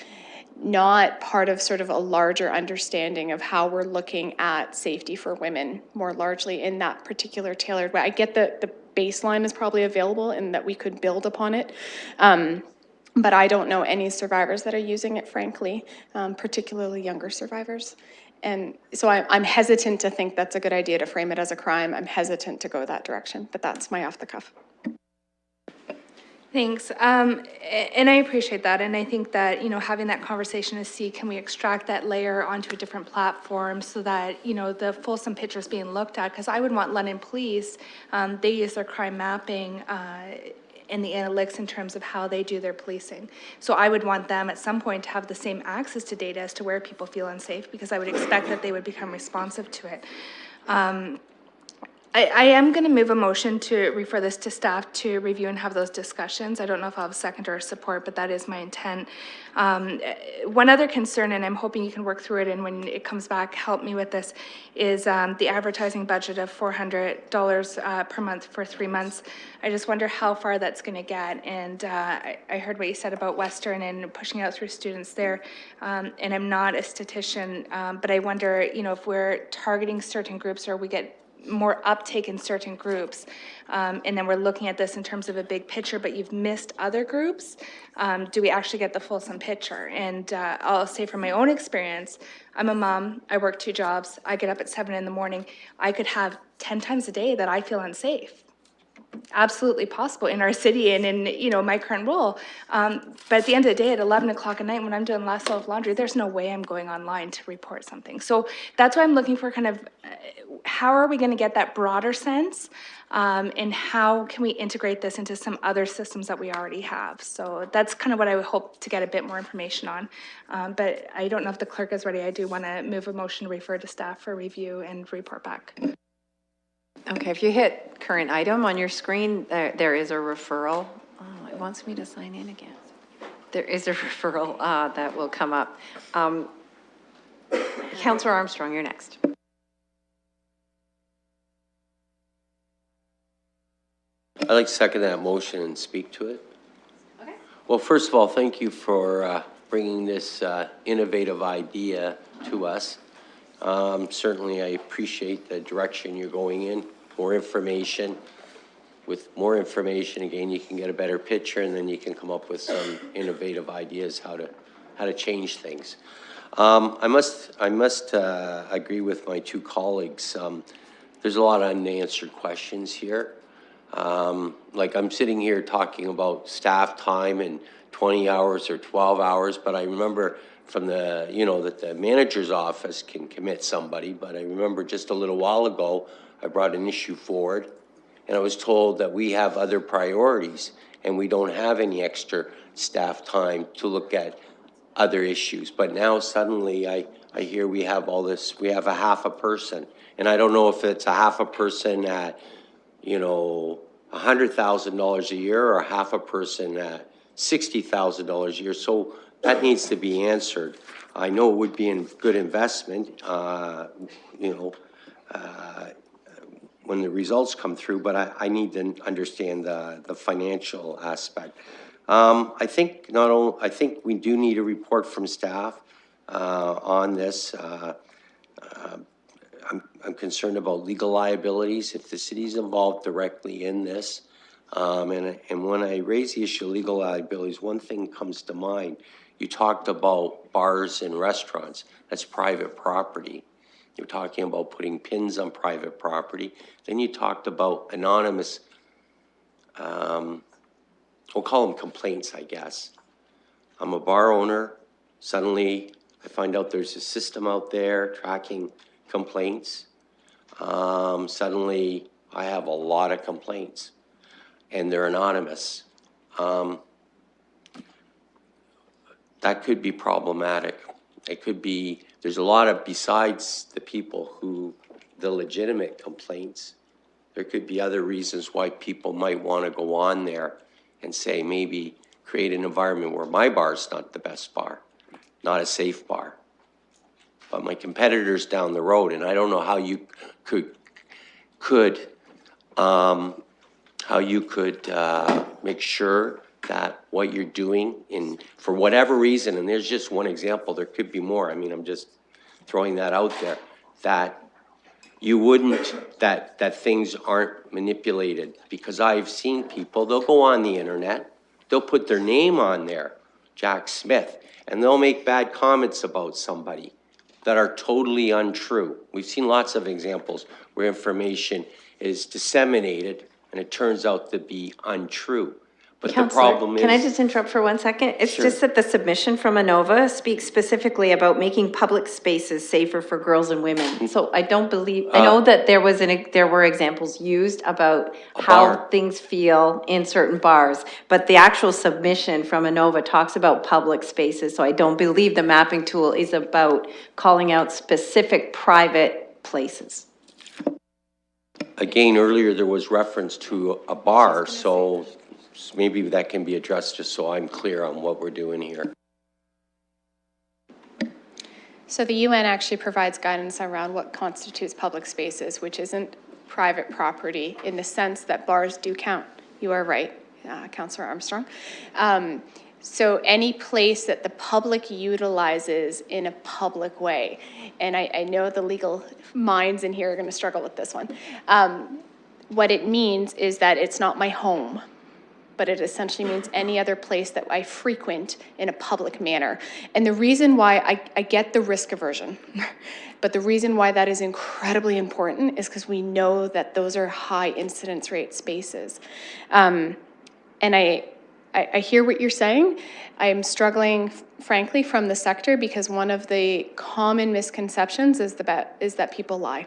not part of sort of a larger understanding of how we're looking at safety for women more largely in that particular tailored way. I get that the baseline is probably available and that we could build upon it, but I don't know any survivors that are using it, frankly, particularly younger survivors. And so I'm hesitant to think that's a good idea to frame it as a crime. I'm hesitant to go that direction, but that's my off the cuff. Thanks. And I appreciate that. And I think that, having that conversation to see, can we extract that layer onto a different platform so that, the fulsome picture is being looked at? Because I would want London Police, they use their crime mapping in the analytics in terms of how they do their policing. So I would want them at some point to have the same access to data as to where people feel unsafe, because I would expect that they would become responsive to it. I am going to move a motion to refer this to staff to review and have those discussions. I don't know if I'll have a second or support, but that is my intent. One other concern, and I'm hoping you can work through it, and when it comes back, help me with this, is the advertising budget of $400 per month for 3 months. I just wonder how far that's going to get. And I heard what you said about Western and pushing out through students there. And I'm not a statistician, but I wonder, you know, if we're targeting certain groups or we get more uptake in certain groups, and then we're looking at this in terms of a big picture, but you've missed other groups, do we actually get the fulsome picture? And I'll say from my own experience, I'm a mom, I work 2 jobs, I get up at 7 in the morning, I could have 10 times a day that I feel unsafe. Absolutely possible in our city and in, you know, my current role. But at the end of the day, at 11 o'clock at night, when I'm doing last load of laundry, there's no way I'm going online to report something. So that's why I'm looking for kind of, how are we going to get that broader sense? And how can we integrate this into some other systems that we already have? So that's kind of what I would hope to get a bit more information on. But I don't know if the clerk is ready. I do want to move a motion to refer to staff for review and report back. Okay, if you hit current item on your screen, there is a referral. Oh, it wants me to sign in again. There is a referral that will come up. Councillor Armstrong, you're next. I'd like to second that motion and speak to it. Okay. Well, first of all, thank you for bringing this innovative idea to us. Certainly, I appreciate the direction you're going in. More information. With more information, again, you can get a better picture, and then you can come up with some innovative ideas how to change things. I must agree with my 2 colleagues. There's a lot of unanswered questions here. Like I'm sitting here talking about staff time and 20 hours or 12 hours, but I remember from the, you know, that the manager's office can commit somebody, but I remember just a little while ago, I brought an issue forward and I was told that we have other priorities and we don't have any extra staff time to look at other issues. But now suddenly I hear we have all this, we have a half a person. And I don't know if it's a half a person at, you know, $100,000 a year or half a person at $60,000 a year. So that needs to be answered. I know it would be a good investment, you know, when the results come through, but I need to understand the financial aspect. I think I think we do need a report from staff on this. I'm concerned about legal liabilities if the city's involved directly in this. And when I raise the issue of legal liabilities, one thing comes to mind. You talked about bars and restaurants. That's private property. You're talking about putting pins on private property. Then you talked about anonymous, we'll call them complaints, I guess. I'm a bar owner. Suddenly, I find out there's a system out there tracking complaints. Suddenly, I have a lot of complaints, and they're anonymous. That could be problematic. It could be, there's a lot of, besides the people who, the legitimate complaints, there could be other reasons why people might want to go on there and say, maybe create an environment where my bar's not the best bar, not a safe bar, but my competitors down the road. And I don't know how you could make sure that what you're doing for whatever reason, and there's just one example, there could be more. I mean, I'm just throwing that out there, that you wouldn't, that things aren't manipulated. Because I've seen people, they'll go on the internet, they'll put their name on there, Jack Smith, and they'll make bad comments about somebody that are totally untrue. We've seen lots of examples where information is disseminated and it turns out to be untrue. But the Counselor, problem is. can I just interrupt for 1 second? It's Sure. just that the submission from ANOVA speaks specifically about making public spaces safer for girls and women. So I don't believe, I know that there were examples used about how bar. things feel in certain bars, but the actual submission from ANOVA talks about public spaces. So I don't believe the mapping tool is about calling out specific private places. Again, earlier there was reference to a bar, so maybe that can be addressed just so I'm clear on what we're doing here. So the UN actually provides guidance around what constitutes public spaces, which isn't private property in the sense that bars do count. You are right, Councillor Armstrong. So any place that the public utilizes in a public way, and I know the legal minds in here are going to struggle with this one. What it means is that it's not my home, but it essentially means any other place that I frequent in a public manner. And the reason why I get the risk aversion, but the reason why that is incredibly important is because we know that those are high incidence rate spaces. And I hear what you're saying. I am struggling, frankly, from the sector because one of the common misconceptions is that people lie.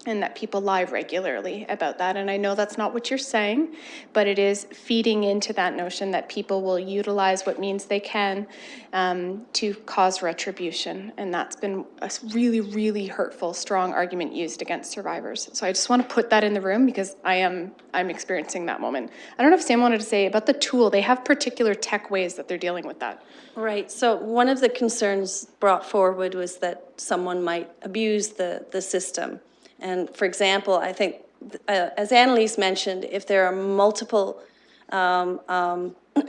And that people lie regularly about that. And I know that's not what you're saying, but it is feeding into that notion that people will utilize what means they can to cause retribution. And that's been a really, really hurtful, strong argument used against survivors. So I just want to put that in the room because I'm experiencing that moment. I don't know if Sam wanted to say about the tool. They have particular tech ways that they're dealing with that. Right, so one of the concerns brought forward was that someone might abuse the system. And for example, I think, as Annalise mentioned, if there are multiple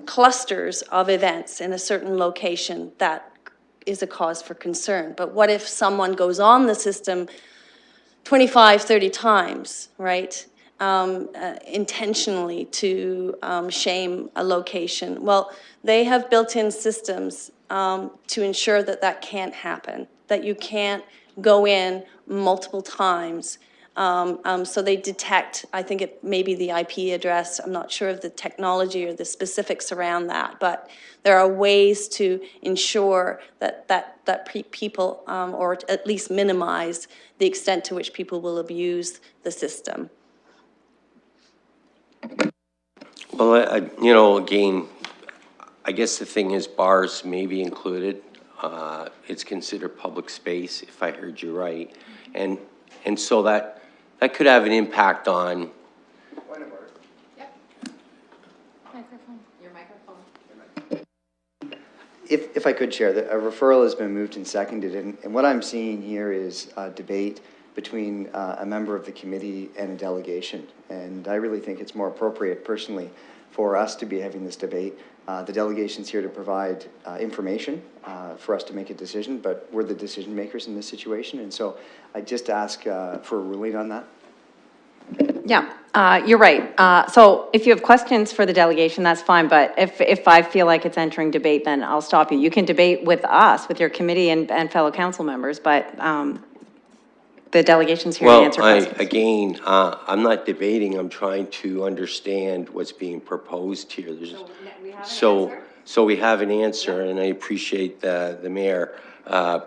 clusters of events in a certain location, that is a cause for concern. But what if someone goes on the system 25, 30 times, right, intentionally to shame a location? Well, they have built-in systems to ensure that that can't happen, that you can't go in multiple times. So they detect, I think it may be the IP address, I'm not sure of the technology or the specifics around that, but there are ways to ensure that people, or at least minimize the extent to which people will abuse the system. Well, you know, again, I guess the thing is bars may be included. It's considered public space, if I heard you right. And so that could have an impact on. If I could share, a referral has been moved and seconded, and what I'm seeing here is a debate between a member of the committee and a delegation. And I really think it's more appropriate, personally, for us to be having this debate. The delegation's here to provide information for us to make a decision, but we're the decision makers in this situation. And so I just ask for a ruling on that. Yeah, you're right. So if you have questions for the delegation, that's fine, but if I feel like it's entering debate, then I'll stop you. You can debate with us, with your committee and fellow council members, but the delegation's here to answer questions. Again, I'm not debating, I'm trying to understand what's being proposed here. So we have an answer, and I appreciate the mayor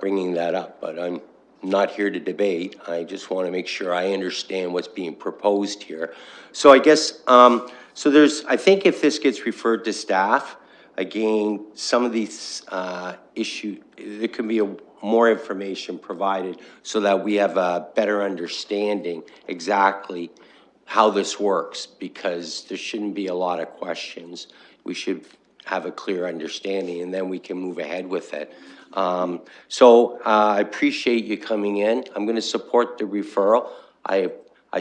bringing that up, but I'm not here to debate. I just want to make sure I understand what's being proposed here. So I guess, I think if this gets referred to staff, again, some of these issues, there can be more information provided so that we have a better understanding exactly how this works, because there shouldn't be a lot of questions. We should have a clear understanding, and then we can move ahead with it. I appreciate you coming in. I'm going to support the referral. I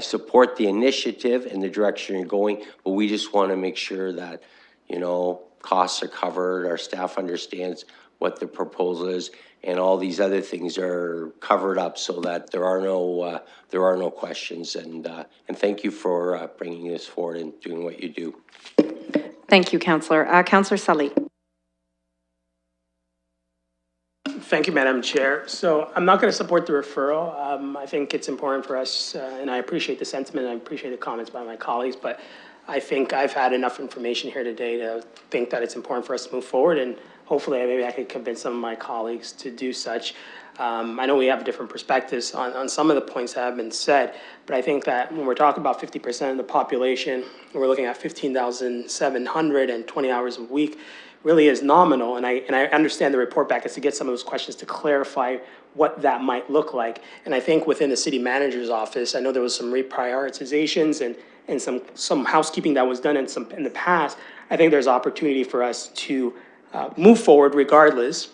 support the initiative and the direction you're going, but we just want to make sure that, you know, costs are covered, our staff understands what the proposal is, and all these other things are covered up so that there are no questions. And thank you for bringing this forward and doing what you do. Thank you, Councillor. Councillor Sully. Thank you, Madam Chair. So I'm not going to support the referral. I think it's important for us, and I appreciate the sentiment, and I appreciate the comments by my colleagues, but I think I've had enough information here today to think that it's important for us to move forward, and hopefully maybe I could convince some of my colleagues to do such. I know we have different perspectives on some of the points that have been said, but I think that when we're talking about 50% of the population, we're looking at 15,720 hours a week, really is nominal. And I understand the report back is to get some of those questions to clarify what that might look like. And I think within the city manager's office, I know there was some reprioritizations and some housekeeping that was done in the past. I think there's opportunity for us to move forward regardless.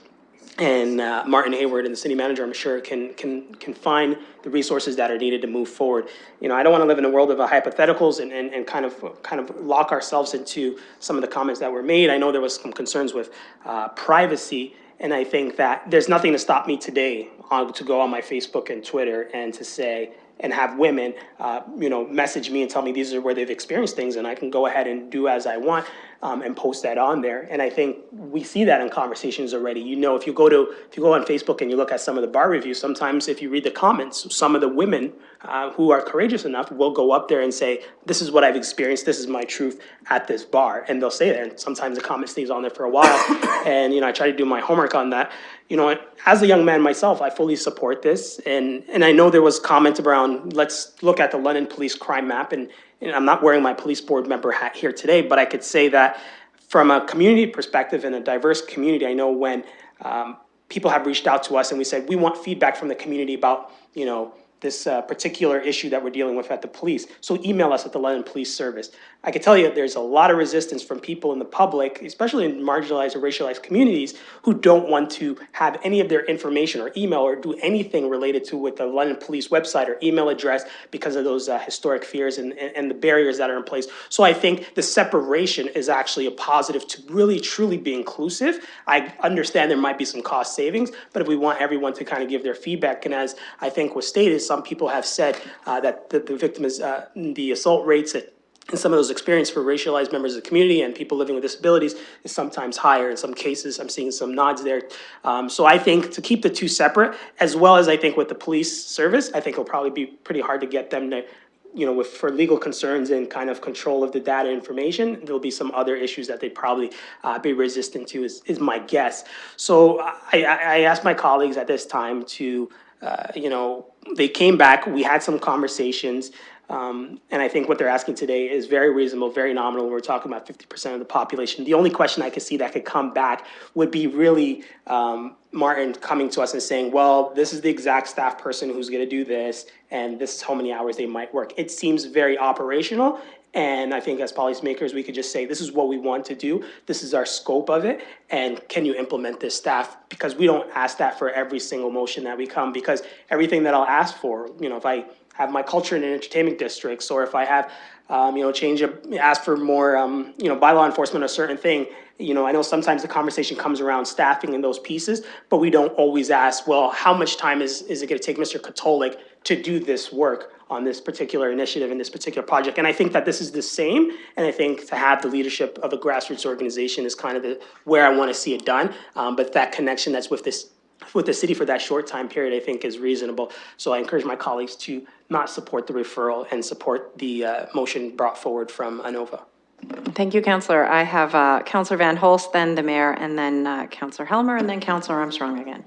And Martin Hayward and the city manager, I'm sure, can find the resources that are needed to move forward. You know, I don't want to live in a world of hypotheticals and kind of lock ourselves into some of the comments that were made. I know there was some concerns with privacy, and I think that there's nothing to stop me today to go on my Facebook and Twitter and to say, and have women, message me and tell me these are where they've experienced things, and I can go ahead and do as I want and post that on there. And I think we see that in conversations already. You know, if you go on Facebook and you look at some of the bar reviews, sometimes if you read the comments, some of the women who are courageous enough will go up there and say, this is what I've experienced, this is my truth at this bar. And they'll say that, and sometimes the comment stays on there for a while. And, I try to do my homework on that. As a young man myself, I fully support this. And I know there was comment around, let's look at the London Police crime map. And I'm not wearing my police board member hat here today, but I could say that from a community perspective and a diverse community, I know when people have reached out to us and we said, we want feedback from the community about, this particular issue that we're dealing with at the police. So email us at the London Police Service. I can tell you there's a lot of resistance from people in the public, especially in marginalized or racialized communities, who don't want to have any of their information or email or do anything related to with the London Police website or email address because of those historic fears and the barriers that are in place. So I think the separation is actually a positive to really truly be inclusive. I understand there might be some cost savings, but if we want everyone to kind of give their feedback, and as I think was stated, some people have said that the victim is the assault rates and some of those experiences for racialized members of the community and people living with disabilities is sometimes higher. In some cases, I'm seeing some nods there. So I think to keep the two separate, as well as I think with the police service, I think it'll probably be pretty hard to get them to, for legal concerns and kind of control of the data information, there'll be some other issues that they'd probably be resistant to is my guess. So I asked my colleagues at this time to, they came back, we had some conversations, and I think what they're asking today is very reasonable, very nominal. We're talking about 50% of the population. The only question I could see that could come back would be really Martin coming to us and saying, well, this is the exact staff person who's going to do this, and this is how many hours they might work. It seems very operational. And I think as policymakers, we could just say, this is what we want to do. This is our scope of it. And can you implement this staff? Because we don't ask that for every single motion that we come, because everything that I'll ask for, if I have my culture and entertainment districts, or if I have, ask for more, bylaw enforcement, a certain thing, I know sometimes the conversation comes around staffing and those pieces, but we don't always ask, well, how much time is it going to take Mr. Katolik to do this work on this particular initiative and this particular project? And I think that this is the same. And I think to have the leadership of a grassroots organization is kind of where I want to see it done. But that connection that's with the city for that short time period, I think is reasonable. So I encourage my colleagues to not support the referral and support the motion brought forward from ANOVA. Thank you, Councillor. I have Councillor Van Holst, then the mayor, and then Councillor Helmer, and then Councillor Armstrong again.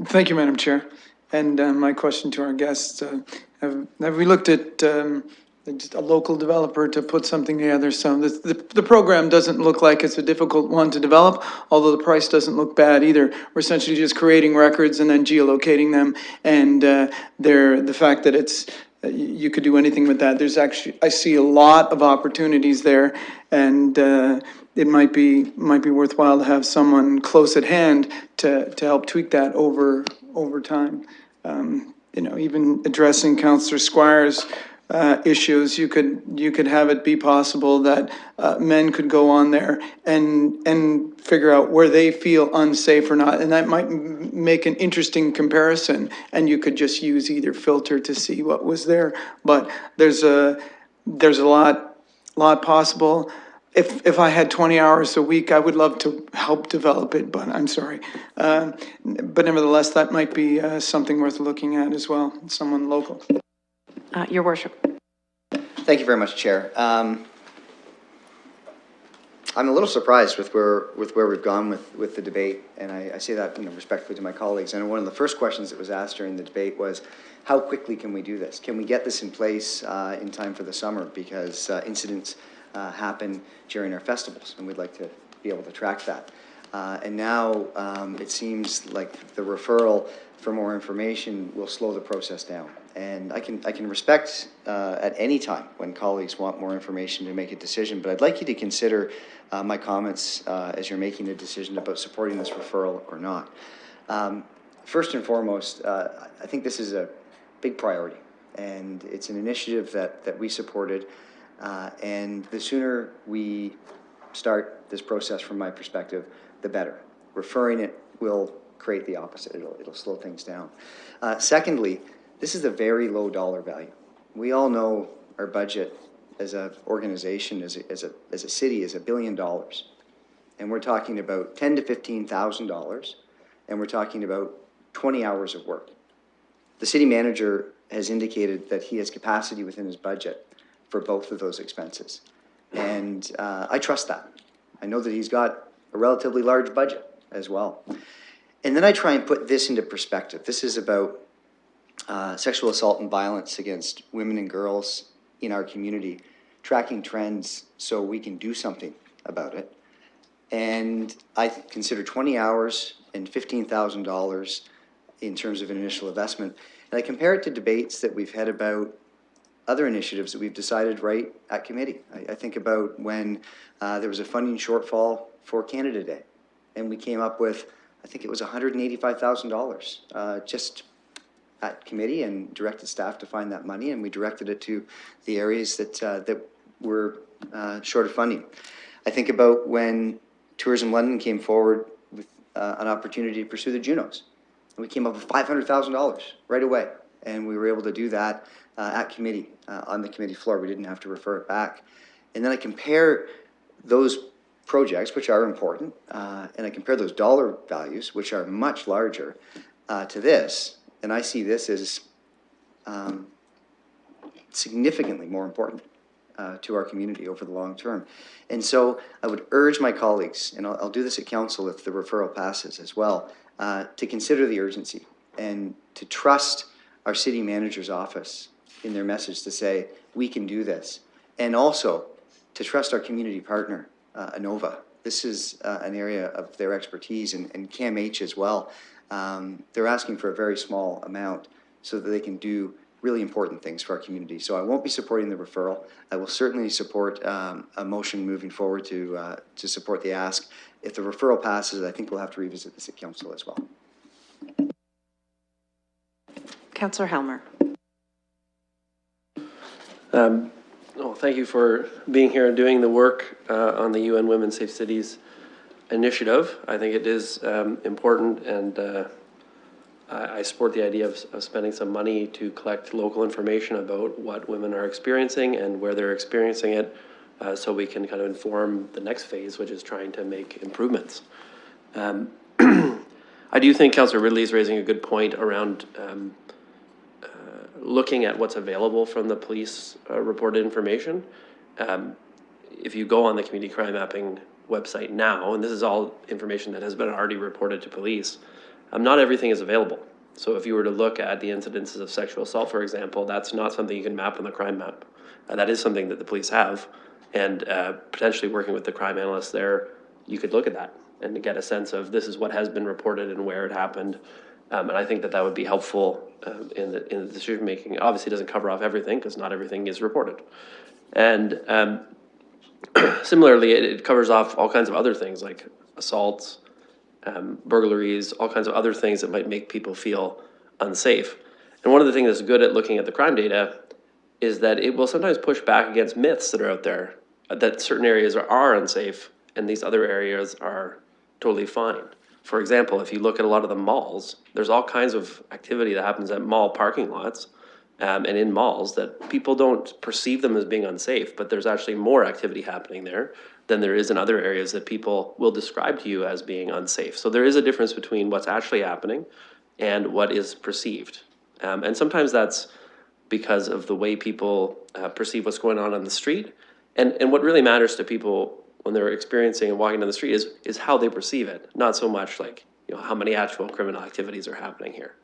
Thank you, Madam Chair. And my question to our guests, have we looked at just a local developer to put something together? So the program doesn't look like it's a difficult one to develop, although the price doesn't look bad either. We're essentially just creating records and then geolocating them. And the fact that it's, you could do anything with that. There's actually, I see a lot of opportunities there, and it might be worthwhile to have someone close at hand to help tweak that over time. Even addressing Councillor Squire's issues, you could have it be possible that men could go on there and figure out where they feel unsafe or not, and that might make an interesting comparison. And you could just use either filter to see what was there. But there's a lot possible. If I had 20 hours a week, I would love to help develop it, but I'm sorry. But nevertheless, that might be something worth looking at as well, someone local. Your Worship. Thank you very much, Chair. I'm a little surprised with where we've gone with the debate, and I say that, respectfully to my colleagues. And one of the first questions that was asked during the debate was, how quickly can we do this? Can we get this in place in time for the summer? Because incidents happen during our festivals, and we'd like to be able to track that. And now it seems like the referral for more information will slow the process down. And I can respect at any time when colleagues want more information to make a decision, but I'd like you to consider my comments as you're making a decision about supporting this referral or not. First and foremost, I think this is a big priority, and it's an initiative that we supported, and the sooner we start this process from my perspective, the better. Referring it will create the opposite. It'll slow things down. Secondly, this is a very low dollar value. We all know our budget as an organization, as a city, is $1 billion. And we're talking about $10,000 to $15,000, and we're talking about 20 hours of work. The city manager has indicated that he has capacity within his budget for both of those expenses. And I trust that. I know that he's got a relatively large budget as well. And then I try and put this into perspective. This is about sexual assault and violence against women and girls in our community, tracking trends so we can do something about it. And I consider 20 hours and $15,000 in terms of an initial investment. And I compare it to debates that we've had about other initiatives that we've decided right at committee. I think about when there was a funding shortfall for Canada Day, and we came up with, I think it was $185,000 just at committee, and directed staff to find that money, and we directed it to the areas that were short of funding. I think about when Tourism London came forward with an opportunity to pursue the Junos, and we came up with $500,000 right away, and we were able to do that at committee, on the committee floor. We didn't have to refer it back. And then I compare those projects, which are important, and I compare those dollar values, which are much larger, to this, and I see this as significantly more important to our community over the long term. And so I would urge my colleagues, and I'll do this at council if the referral passes as well, to consider the urgency and to trust our city manager's office in their message to say, we can do this. And also to trust our community partner, ANOVA. This is an area of their expertise, and CAMH as well. They're asking for a very small amount so that they can do really important things for our community. So I won't be supporting the referral. I will certainly support a motion moving forward to support the ask. If the referral passes, I think we'll have to revisit this at council as well. Councillor Helmer. Well, thank you for being here and doing the work on the UN Women Safe Cities initiative. I think it is important, and I support the idea of spending some money to collect local information about what women are experiencing and where they're experiencing it, so we can kind of inform the next phase, which is trying to make improvements. I do think Councillor Ridley is raising a good point around looking at what's available from the police reported information. If you go on the Community Crime Mapping website now, and this is all information that has been already reported to police, not everything is available. So if you were to look at the incidences of sexual assault, for example, that's not something you can map on the crime map. That is something that the police have, and potentially working with the crime analysts there, you could look at that and get a sense of this is what has been reported and where it happened. And I think that would be helpful in the decision making. Obviously, it doesn't cover off everything because not everything is reported. And similarly, it covers off all kinds of other things like assaults, burglaries, all kinds of other things that might make people feel unsafe. And one of the things that's good at looking at the crime data is that it will sometimes push back against myths that are out there, that certain areas are unsafe and these other areas are totally fine. For example, if you look at a lot of the malls, there's all kinds of activity that happens at mall parking lots and in malls that people don't perceive them as being unsafe, but there's actually more activity happening there than there is in other areas that people will describe to you as being unsafe. So there is a difference between what's actually happening and what is perceived. And sometimes that's because of the way people perceive what's going on the street. And what really matters to people when they're experiencing and walking down the street is how they perceive it, not so much like, you know, how many actual criminal activities are happening here.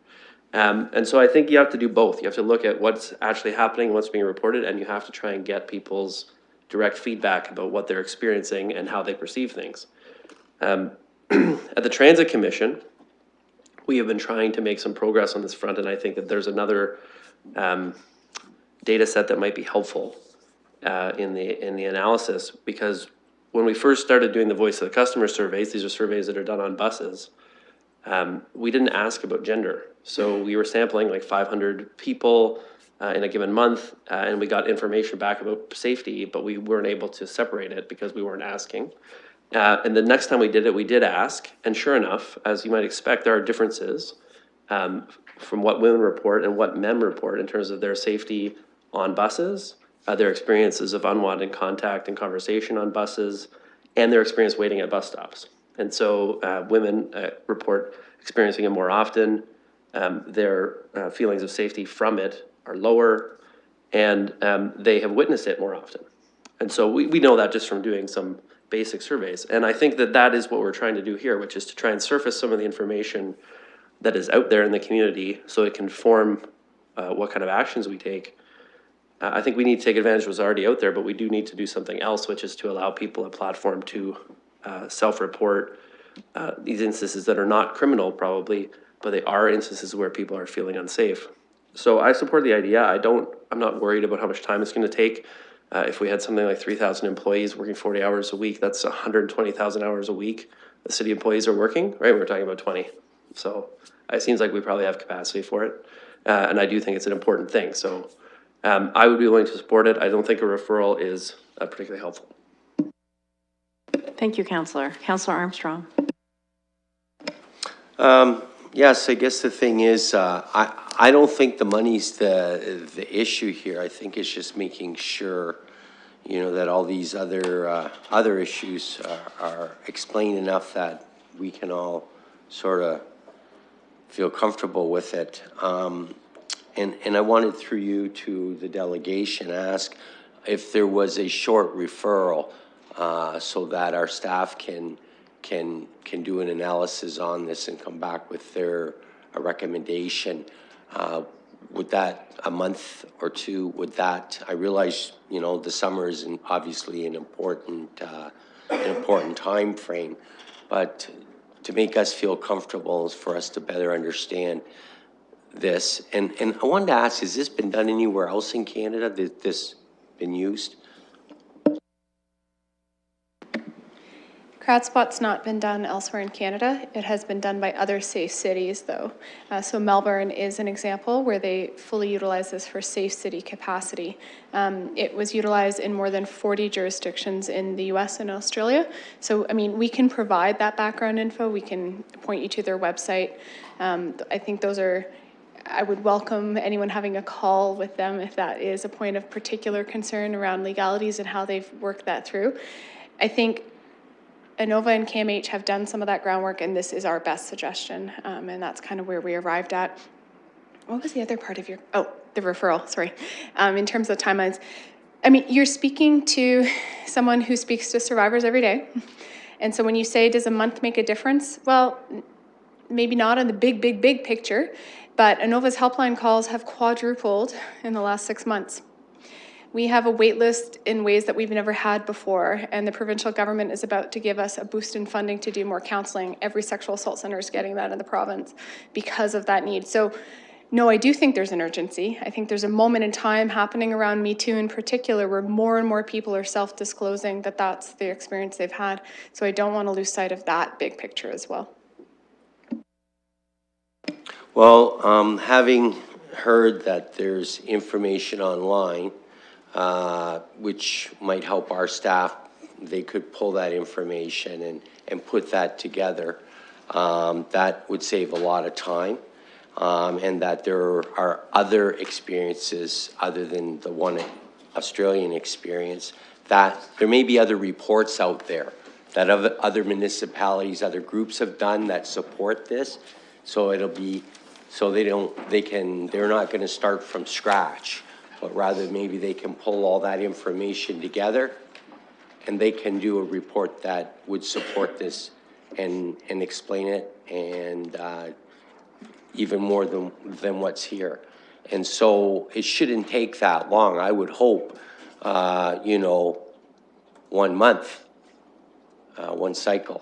And so I think you have to do both. You have to look at what's actually happening, what's being reported, and you have to try and get people's direct feedback about what they're experiencing and how they perceive things. At the Transit Commission, we have been trying to make some progress on this front, and I think that there's another data set that might be helpful in the analysis, because when we first started doing the voice of the customer surveys, these are surveys that are done on buses, we didn't ask about gender. So we were sampling like 500 people in a given month, and we got information back about safety, but we weren't able to separate it because we weren't asking. And the next time we did it, we did ask, and sure enough, as you might expect, there are differences from what women report and what men report in terms of their safety on buses, their experiences of unwanted contact and conversation on buses, and their experience waiting at bus stops. And so women report experiencing it more often, their feelings of safety from it are lower, and they have witnessed it more often. And so we know that just from doing some basic surveys. And I think that that is what we're trying to do here, which is to try and surface some of the information that is out there in the community so it can form what kind of actions we take. I think we need to take advantage of what's already out there, but we do need to do something else, which is to allow people a platform to self-report these instances that are not criminal probably, but they are instances where people are feeling unsafe. So I support the idea. I'm not worried about how much time it's going to take. If we had something like 3,000 employees working 40 hours a week, that's 120,000 hours a week the city employees are working, right? We're talking about 20. So it seems like we probably have capacity for it. And I do think it's an important thing. So I would be willing to support it. I don't think a referral is particularly helpful. Thank you, Councillor. Councillor Armstrong. Yes, I guess the thing is, I don't think the money's the issue here. I think it's just making sure, you know, that all these other issues are explained enough that we can all sort of feel comfortable with it. And I wanted through you to the delegation ask if there was a short referral so that our staff can do an analysis on this and come back with a recommendation. Would that, a month or two, would that, I realize, you know, the summer is obviously an important time frame, but to make us feel comfortable is for us to better understand this. And I wanted to ask, has this been done anywhere else in Canada? That this been used? CrowdSpot's not been done elsewhere in Canada. It has been done by other safe cities, though. So Melbourne is an example where they fully utilize this for safe city capacity. It was utilized in more than 40 jurisdictions in the US and Australia. So, I mean, we can provide that background info. We can point you to their website. I think those are, I would welcome anyone having a call with them if that is a point of particular concern around legalities and how they've worked that through. I think ANOVA and CAMH have done some of that groundwork, and this is our best suggestion, and that's kind of where we arrived at. What was the other part of your, the referral, sorry. In terms of timelines, I mean, you're speaking to someone who speaks to survivors every day, and so when you say, does a month make a difference? Well, maybe not in the big picture, but ANOVA's helpline calls have quadrupled in the last 6 months. We have a wait list in ways that we've never had before, and the provincial government is about to give us a boost in funding to do more counseling. Every sexual assault center is getting that in the province because of that need. So, no, I do think there's an urgency. I think there's a moment in time happening around Me Too in particular where more and more people are self-disclosing that that's the experience they've had. So I don't want to lose sight of that big picture as well. Well, having heard that there's information online, which might help our staff, they could pull that information and put that together. That would save a lot of time, and that there are other experiences other than the one Australian experience, that there may be other reports out there that other municipalities, other groups have done that support this. So it'll be So they're not gonna start from scratch, but rather maybe they can pull all that information together and they can do a report that would support this and explain it and, even more than what's here. And so it shouldn't take that long. I would hope, 1 month, one cycle.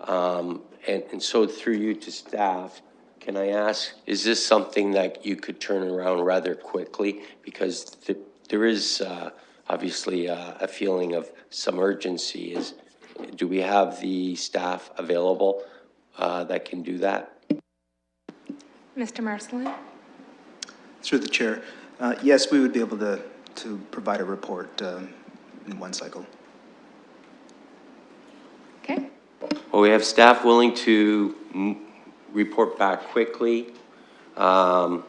And so through you to staff, can I ask, is this something that you could turn around rather quickly? Because there is obviously a feeling of some urgency. Do we have the staff available that can do that? Mr. Marcelin? Through the chair, yes, we would be able to provide a report in one cycle. Okay. Well, we have staff willing to report back quickly. And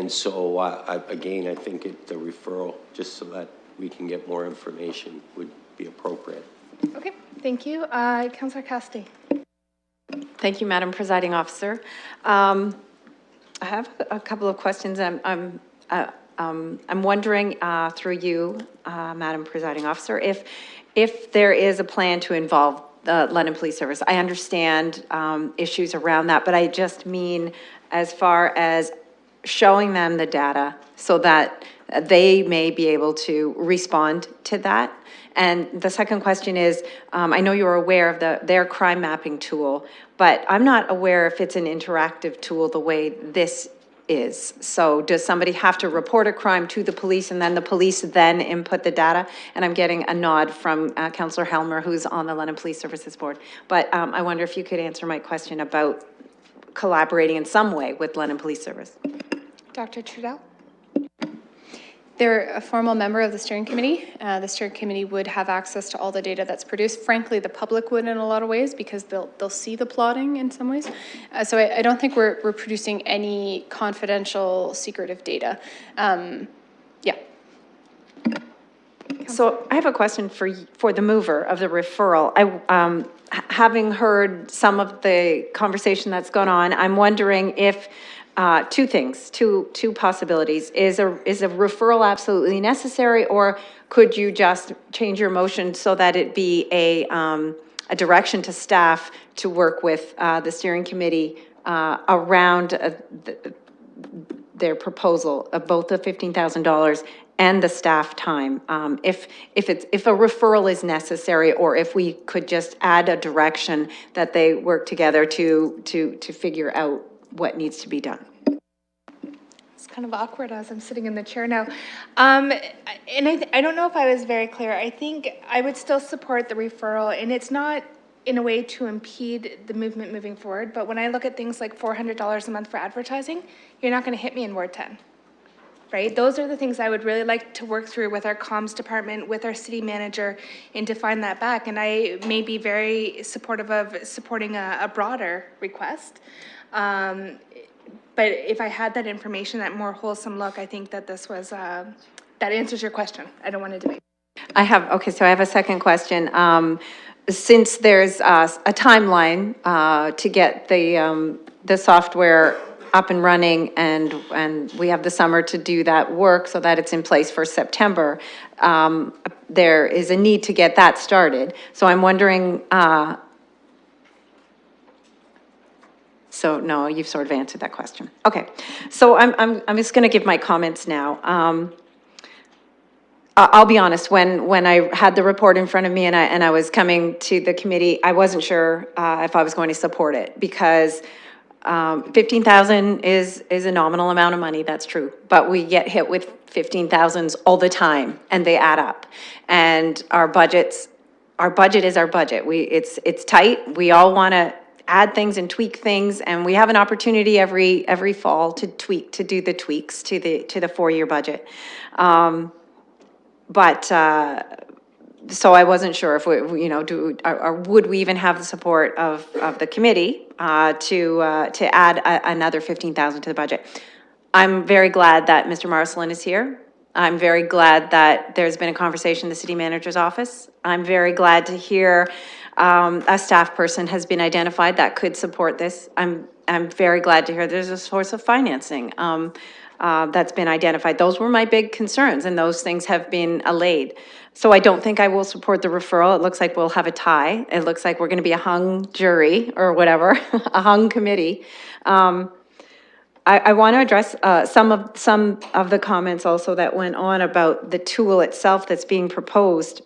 so, again, I think the referral, just so that we can get more information, would be appropriate. Okay, thank you. Councillor Cassidy. Thank you, Madam Presiding Officer. I have a couple of questions. I'm wondering through you, Madam Presiding Officer, if there is a plan to involve the London Police Service. I understand issues around that, but I just mean as far as showing them the data so that they may be able to respond to that. And the second question is, I know you're aware of their crime mapping tool, but I'm not aware if it's an interactive tool the way this is. So does somebody have to report a crime to the police and then the police then input the data? And I'm getting a nod from Councillor Helmer, who's on the London Police Services Board. But I wonder if you could answer my question about collaborating in some way with London Police Service. Dr. Trudell? They're a formal member of the steering committee. The steering committee would have access to all the data that's produced. Frankly, the public would in a lot of ways because they'll see the plotting in some ways. So I don't think we're producing any confidential, secretive data. Yeah. So I have a question for the mover of the referral. Having heard some of the conversation that's gone on, I'm wondering if two things, two possibilities. Is a referral absolutely necessary, or could you just change your motion so that it be a direction to staff to work with the steering committee around their proposal of both the $15,000 and the staff time? If a referral is necessary, or if we could just add a direction that they work together to figure out what needs to be done. It's kind of awkward as I'm sitting in the chair now. And I don't know if I was very clear. I think I would still support the referral, and it's not in a way to impede the movement moving forward. But when I look at things like $400 a month for advertising, you're not going to hit me in Ward 10. Right? Those are the things I would really like to work through with our comms department, with our city manager, and to find that back. And I may be very supportive of supporting a broader request. But if I had that information, that more wholesome look, I think that this was, that answers your question. I don't want to debate. So I have a second question. Since there's a timeline to get the software up and running, and we have the summer to do that work so that it's in place for September, there is a need to get that started. So I'm wondering, so no, you've sort of answered that question. Okay, so I'm just going to give my comments now. I'll be honest, when I had the report in front of me and I was coming to the committee, I wasn't sure if I was going to support it, because 15,000 is a nominal amount of money, that's true. But we get hit with 15,000s all the time, and they add up. And our budget is our budget. It's tight. We all want to add things and tweak things, and we have an opportunity every fall to do the tweaks to the 4-year budget. So I wasn't sure if we, or would we even have the support of the committee to add another 15,000 to the budget. I'm very glad that Mr. Marcelin is here. I'm very glad that there's been a conversation in the city manager's office. I'm very glad to hear a staff person has been identified that could support this. And I'm very glad to hear there's a source of financing that's been identified. Those were my big concerns, and those things have been allayed. So I don't think I will support the referral. It looks like we'll have a tie. It looks like we're going to be a hung jury or whatever, a hung committee. I want to address some of the comments also that went on about the tool itself that's being proposed.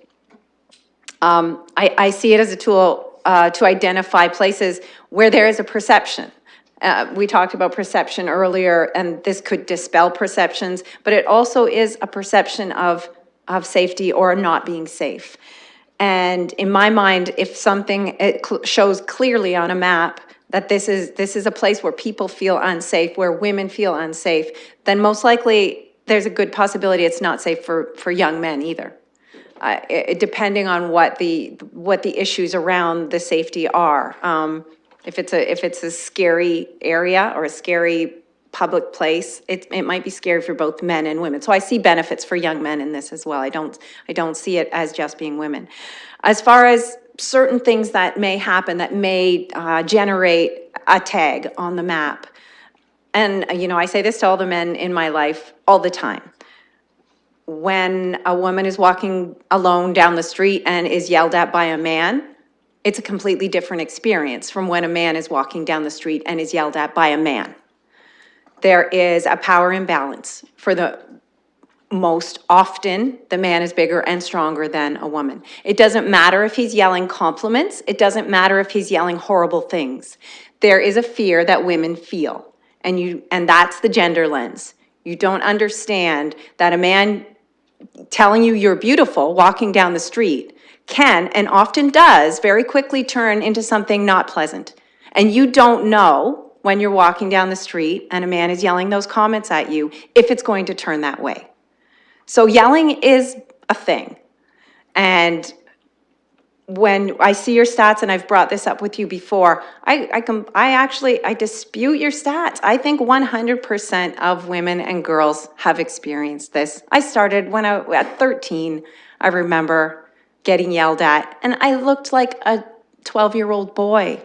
I see it as a tool to identify places where there is a perception. We talked about perception earlier, and this could dispel perceptions, but it also is a perception of safety or not being safe. And in my mind, if something shows clearly on a map that this is a place where people feel unsafe, where women feel unsafe, then most likely there's a good possibility it's not safe for young men either. Depending on what the issues around the safety are. If it's a scary area or a scary public place, it might be scary for both men and women. So I see benefits for young men in this as well. I don't see it as just being women. As far as certain things that may happen that may generate a tag on the map, and I say this to all the men in my life all the time. When a woman is walking alone down the street and is yelled at by a man, it's a completely different experience from when a man is walking down the street and is yelled at by a man. There is a power imbalance. For the most often, the man is bigger and stronger than a woman. It doesn't matter if he's yelling compliments. It doesn't matter if he's yelling horrible things. There is a fear that women feel, and that's the gender lens. You don't understand that a man telling you you're beautiful walking down the street can, and often does, very quickly turn into something not pleasant. And you don't know when you're walking down the street and a man is yelling those comments at you if it's going to turn that way. So yelling is a thing. And when I see your stats, and I've brought this up with you before, I dispute your stats. I think 100% of women and girls have experienced this. I started when at 13, I remember getting yelled at, and I looked like a 12-year-old boy.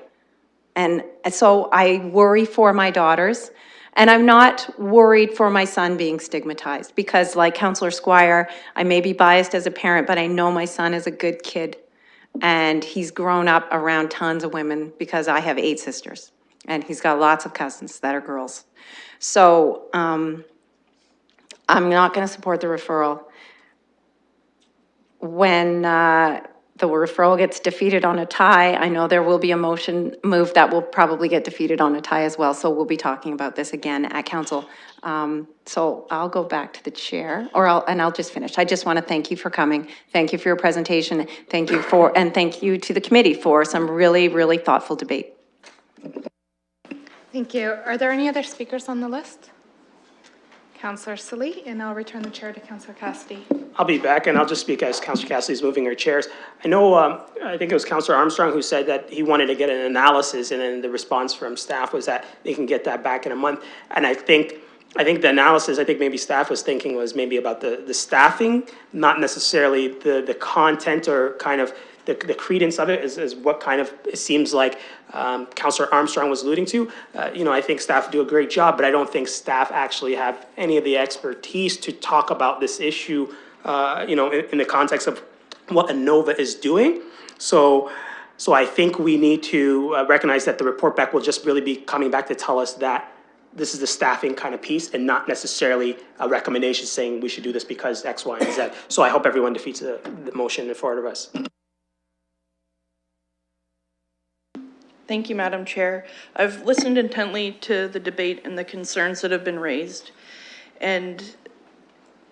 And so I worry for my daughters, and I'm not worried for my son being stigmatized, because like Councillor Squire, I may be biased as a parent, but I know my son is a good kid. And he's grown up around tons of women because I have 8 sisters. And he's got lots of cousins that are girls. So I'm not going to support the referral. When the referral gets defeated on a tie, I know there will be a motion moved that will probably get defeated on a tie as well. So we'll be talking about this again at council. So I'll go back to the chair, and I'll just finish. I just want to thank you for coming. Thank you for your presentation. Thank you to the committee for some really, really thoughtful debate. Thank you. Are there any other speakers on the list? Councillor Salee, and I'll return the chair to Councillor Cassidy. I'll be back, and I'll just speak as Councillor Cassidy is moving her chairs. I know, I think it was Councillor Armstrong who said that he wanted to get an analysis, and then the response from staff was that they can get that back in a month. And I think the analysis, maybe staff was thinking was maybe about the staffing, not necessarily the content or kind of the credence of it is what kind of, it seems like Councillor Armstrong was alluding to. I think staff do a great job, but I don't think staff actually have any of the expertise to talk about this issue, in the context of what ANOVA is doing. So I think we need to recognize that the report back will just really be coming back to tell us that this is the staffing kind of piece and not necessarily a recommendation saying we should do this because X, Y, and Z. So I hope everyone defeats the motion in front of us. Thank you, Madam Chair. I've listened intently to the debate and the concerns that have been raised. And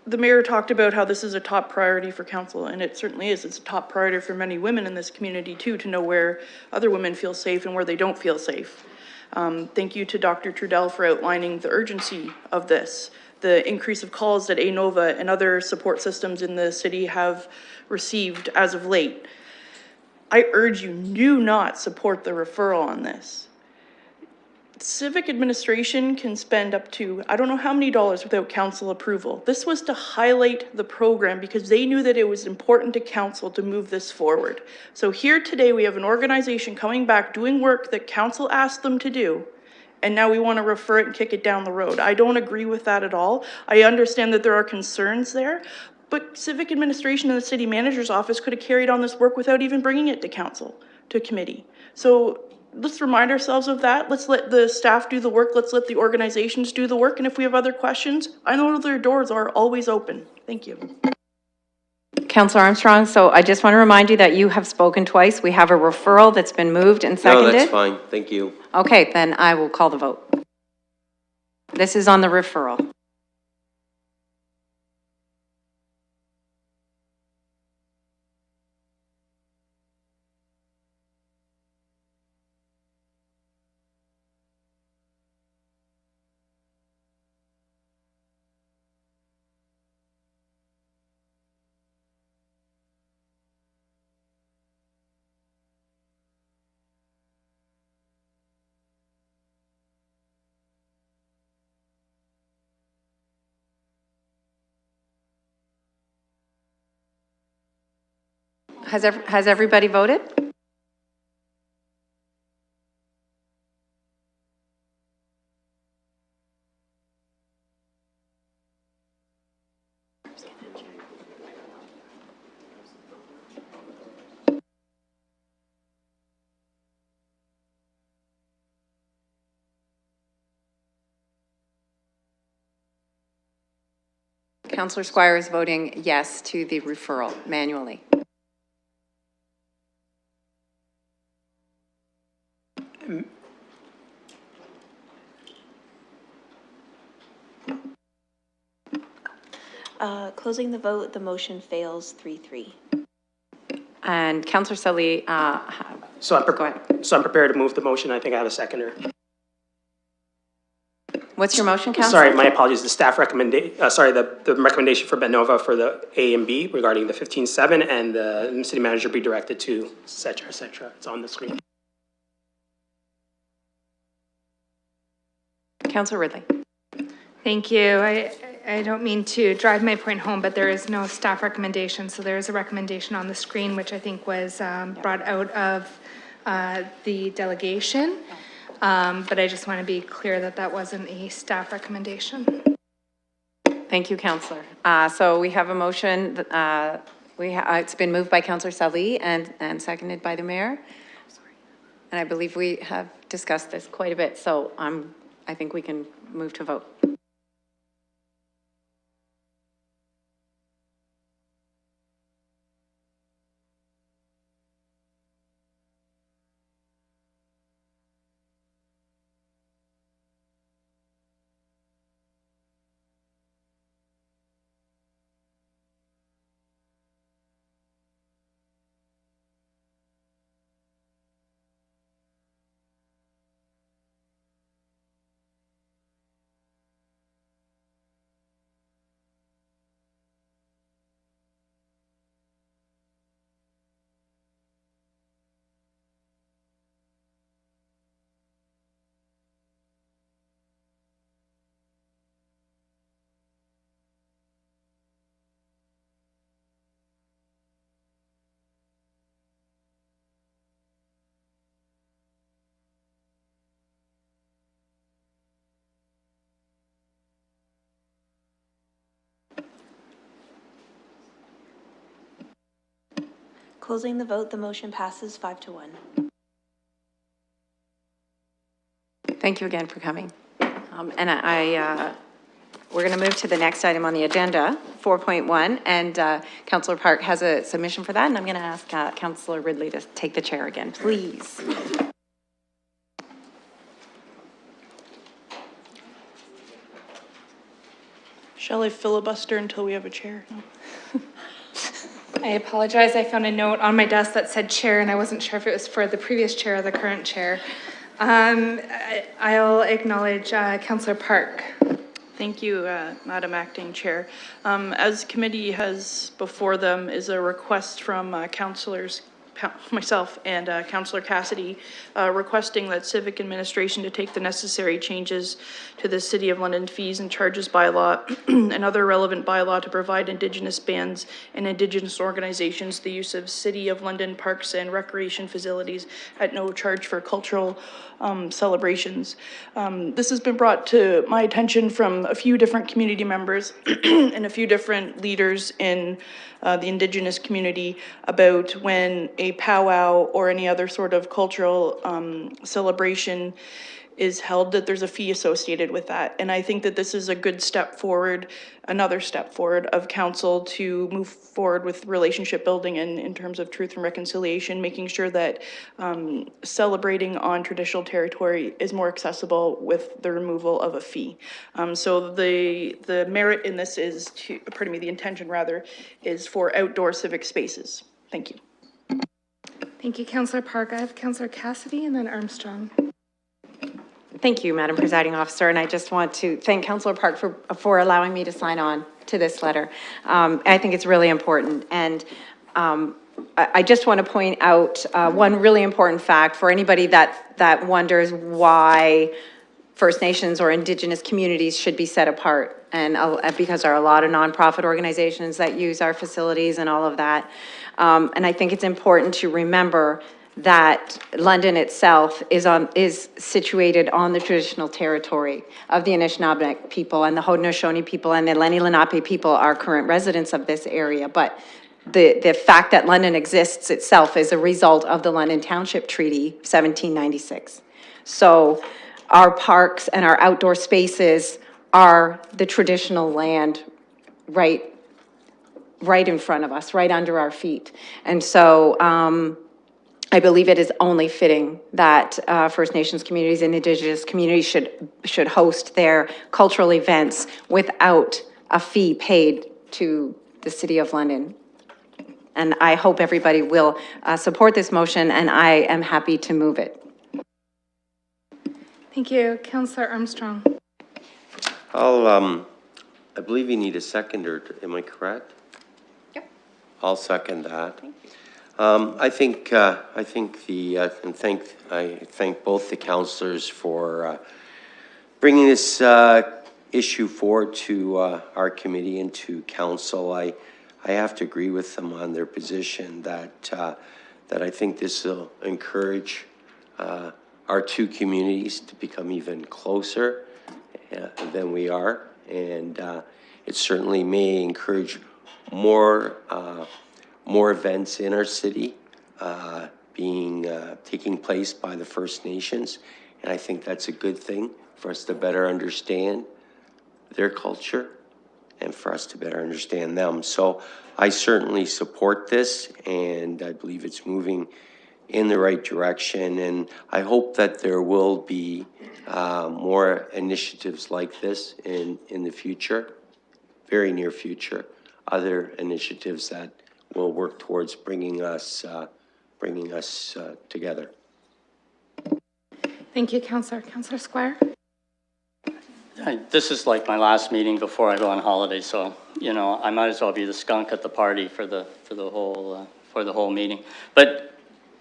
the mayor talked about how this is a top priority for council, and it certainly is. It's a top priority for many women in this community too, to know where other women feel safe and where they don't feel safe. Thank you to Dr. Trudell for outlining the urgency of this, the increase of calls that ANOVA and other support systems in the city have received as of late. I urge you, do not support the referral on this. Civic administration can spend up to, I don't know how many dollars without council approval. This was to highlight the program because they knew that it was important to council to move this forward. So here today we have an organization coming back doing work that council asked them to do, and now we want to refer it and kick it down the road. I don't agree with that at all. I understand that there are concerns there, but civic administration and the city manager's office could have carried on this work without even bringing it to council, to committee. So let's remind ourselves of that. Let's let the staff do the work. Let's let the organizations do the work. And if we have other questions, I know their doors are always open. Thank you. Councillor Armstrong, so I just want to remind you that you have spoken twice. We have a referral that's been moved and No, seconded. that's fine. Thank you. Okay, then I will call the vote. This is on the referral. Has everybody voted? Councillor Squire is voting yes to the referral manually. Closing the vote, the motion fails 3-3. And Councillor Sully, So I'm, go ahead. so I'm prepared to move the motion. I think I have a seconder. What's your motion, Councillor? Sorry, my apologies. The staff recommendation, the recommendation for Benova for the A and B regarding the 15-7 and the city manager be directed to et cetera, et cetera. It's on the screen. Councillor Ridley. Thank you. I don't mean to drive my point home, but there is no staff recommendation. So there is a recommendation on the screen, which I think was brought out of the delegation. But I just want to be clear that that wasn't a staff recommendation. Thank you, Councillor. So we have a motion. It's been moved by Councillor Sully and seconded by the mayor. And I believe we have discussed this quite a bit. So I think we can move to vote. Closing the vote, the motion passes 5-1. Thank you again for coming. And we're going to move to the next item on the agenda, 4.1, and Councillor Park has a submission for that, and I'm going to ask Councillor Ridley to take the chair again, please. Shall I filibuster until we have a chair? No. I apologize. I found a note on my desk that said chair, and I wasn't sure if it was for the previous chair or the current chair. I'll acknowledge Councillor Park. Thank you, Madam Acting Chair. As committee has before them is a request from Councillors myself and Councillor Cassidy requesting that civic administration to take the necessary changes to the City of London fees and charges bylaw and other relevant bylaw to provide Indigenous bands and Indigenous organizations the use of City of London parks and recreation facilities at no charge for cultural celebrations. This has been brought to my attention from a few different community members and a few different leaders in the Indigenous community about when a powwow or any other sort of cultural celebration is held, that there's a fee associated with that. And I think that this is a good step forward, another step forward of council to move forward with relationship building and in terms of truth and reconciliation, making sure that celebrating on traditional territory is more accessible with the removal of a fee. So the merit in this is to, pardon me, the intention rather, is for outdoor civic spaces. Thank you. Thank you, Councillor Park. I have Councillor Cassidy and then Armstrong. Thank you, Madam Presiding Officer, and I just want to thank Councillor Park for allowing me to sign on to this letter. I think it's really important, and I just want to point out one really important fact for anybody that wonders why First Nations or Indigenous communities should be set apart, and because there are a lot of nonprofit organizations that use our facilities and all of that. And I think it's important to remember that London itself is situated on the traditional territory of the Anishinaabe people, and the Haudenosaunee people and the Lenni Lenape people are current residents of this area. But the fact that London exists itself is a result of the London Township Treaty, 1796. So our parks and our outdoor spaces are the traditional land right in front of us, right under our feet. And so I believe it is only fitting that First Nations communities and Indigenous communities should host their cultural events without a fee paid to the City of London. And I hope everybody will support this motion, and I am happy to move it. Thank you. Councillor Armstrong. I believe you need a seconder, am I correct? Yep. I'll second that. I think and thank both the councillors for bringing this issue forward to our committee and to council. I have to agree with them on their position that I think this will encourage our two communities to become even closer than we are, and it certainly may encourage more events in our city taking place by the First Nations, and I think that's a good thing for us to better understand their culture and for us to better understand them. So I certainly support this, and I believe it's moving in the right direction, and I hope that there will be more initiatives like this in the future, very near future, other initiatives that will work towards bringing us together. Thank you, Councillor. Councillor Squire. This is like my last meeting before I go on holiday, so you know I might as well be the skunk at the party for the whole meeting. But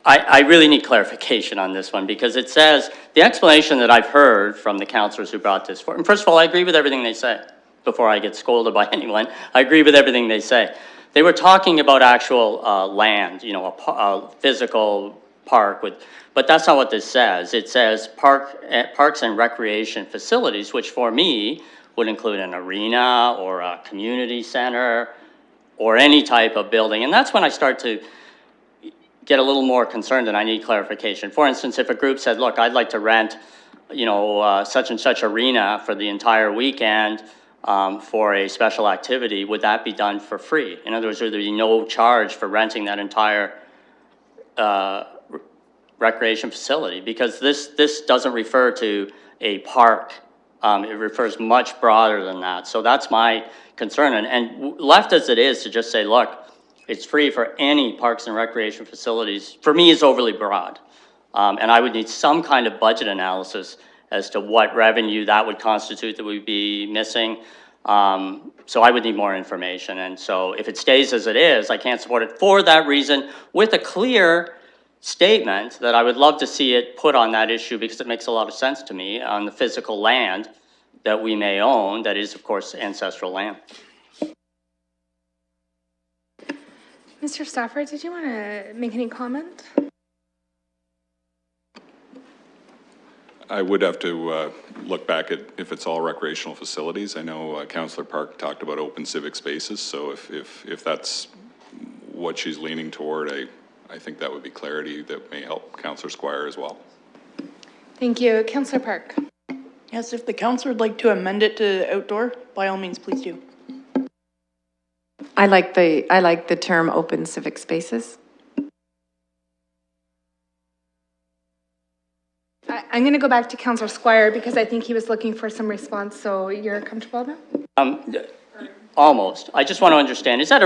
I really need clarification on this one, because it says the explanation that I've heard from the councillors who brought this forward. And first of all, I agree with everything they say. Before I get scolded by anyone, I agree with everything they say. They were talking about actual land, you know, a physical park but that's not what this says. It says parks and recreation facilities, which for me would include an arena or a community center or any type of building. And that's when I start to get a little more concerned and I need clarification. For instance, if a group said, look, I'd like to rent, you know, such and such arena for the entire weekend for a special activity, would that be done for free? In other words, would there be no charge for renting that entire recreation facility? Because this doesn't refer to a park. It refers much broader than that. So that's my concern. And left as it is to just say, look, it's free for any parks and recreation facilities, for me is overly broad. And I would need some kind of budget analysis as to what revenue that would constitute that we'd be missing. So I would need more information. And so if it stays as it is, I can't support it for that reason, with a clear statement that I would love to see it put on that issue, because it makes a lot of sense to me, on the physical land that we may own, that is, of course, ancestral land. Mr. Stafford, did you want to make any comment? I would have to look back at if it's all recreational facilities. I know Councillor Park talked about open civic spaces, so if that's what she's leaning toward, I think that would be clarity that may help Councillor Squire as well. Thank you. Councillor Park. Yes, if the council would like to amend it to outdoor, by all means, please do. I like the term open civic spaces. I'm going to go back to Councillor Squire because I think he was looking for some response, so you're comfortable now? Almost. I just want to understand, is that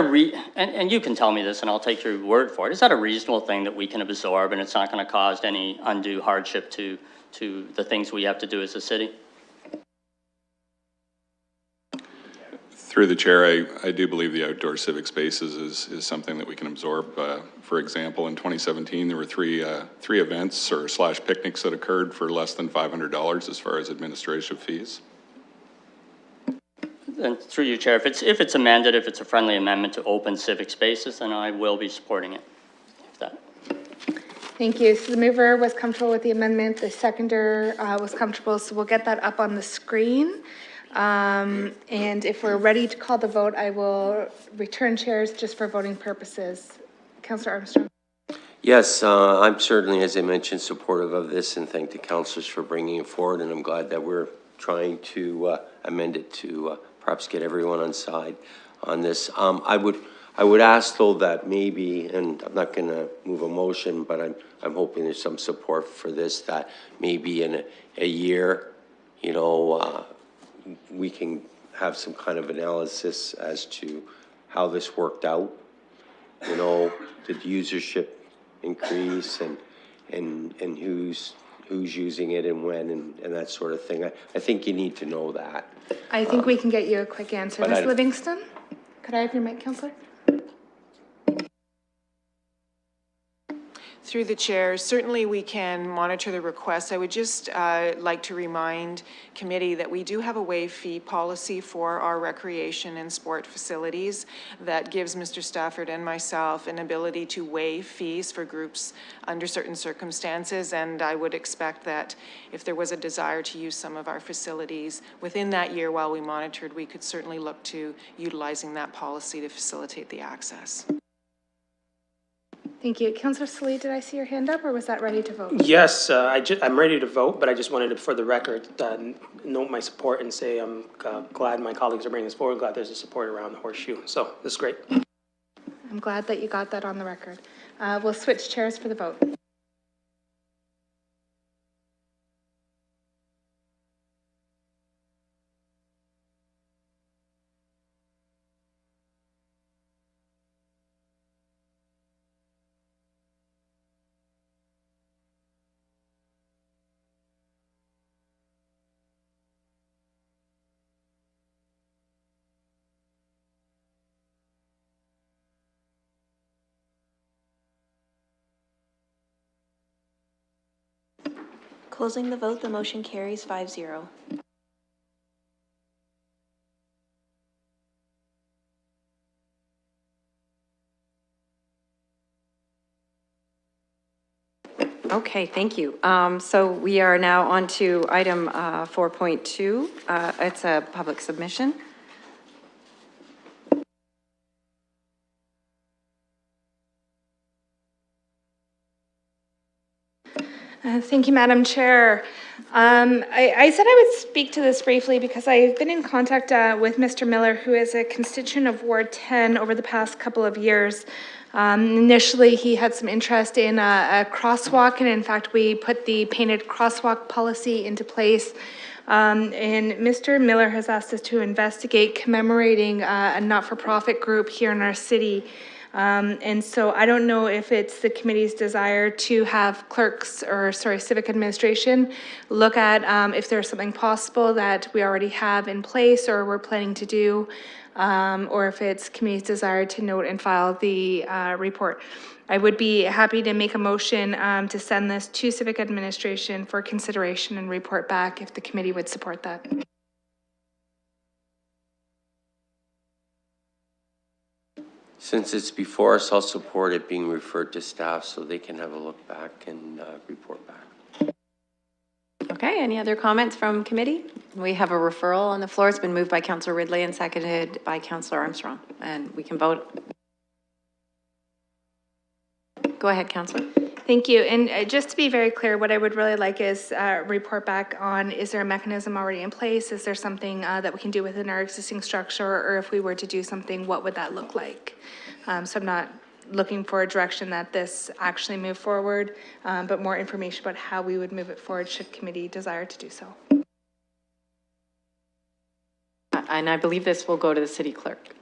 and you can tell me this and I'll take your word for it, is that a reasonable thing that we can absorb and it's not going to cause any undue hardship to the things we have to do as a city? Through the chair, I do believe the outdoor civic spaces is something that we can absorb. For example, in 2017, there were three events or / picnics that occurred for less than $500 as far as administrative fees. And through you, Chair, if it's amended, if it's a friendly amendment to open civic spaces, then I will be supporting it. Thank you. So the mover was comfortable with the amendment. The seconder was comfortable, so we'll get that up on the screen. And if we're ready to call the vote, I will return chairs just for voting purposes. Councillor Armstrong. Yes, I'm certainly, as I mentioned, supportive of this and thank the councillors for bringing it forward. And I'm glad that we're trying to amend it to perhaps get everyone on side on this. I would ask though that maybe, and I'm not going to move a motion, but I'm hoping there's some support for this, that maybe in a year, you know, we can have some kind of analysis as to how this worked out. You know, did usership increase and who's using it and when and that sort of thing. I think you need to know that. I think we can get you a quick answer. Ms. Livingston, could I have your mic, Councillor? Through the chair, certainly we can monitor the requests. I would just like to remind committee that we do have a waive fee policy for our recreation and sport facilities that gives Mr. Stafford and myself an ability to waive fees for groups under certain circumstances. And I would expect that if there was a desire to use some of our facilities within that year while we monitored, we could certainly look to utilizing that policy to facilitate the access. Thank you. Councillor Salih, did I see your hand up or was that ready to vote? Yes, I'm ready to vote, but I just wanted to, for the record, note my support and say I'm glad my colleagues are bringing this forward, glad there's a support around the horseshoe. So this is great. I'm glad that you got that on the record. We'll switch chairs for the vote. Closing the vote, the motion carries 5-0. Okay, thank you. So we are now on to item 4.2. It's a public submission. Thank you, Madam Chair. I said I would speak to this briefly because I've been in contact with Mr. Miller, who is a constituent of Ward 10 over the past couple of years. Initially, he had some interest in a crosswalk, and in fact, we put the painted crosswalk policy into place. And Mr. Miller has asked us to investigate commemorating a not-for-profit group here in our city. And so I don't know if it's the committee's desire to have clerks, or sorry, civic administration, look at if there's something possible that we already have in place or we're planning to do, or if it's committee's desire to note and file the report. I would be happy to make a motion to send this to civic administration for consideration and report back if the committee would support that. Since it's before us, I'll support it being referred to staff so they can have a look back and report back. Okay, any other comments from committee? We have a referral on the floor. It's been moved by Councillor Ridley and seconded by Councillor Armstrong, and we can vote. Go ahead, Councillor. Thank you. And just to be very clear, what I would really like is report back on, is there a mechanism already in place? Is there something that we can do within our existing structure? Or if we were to do something, what would that look like? So I'm not looking for a direction that this actually move forward, but more information about how we would move it forward should committee desire to do so. And I believe this will go to the city clerk.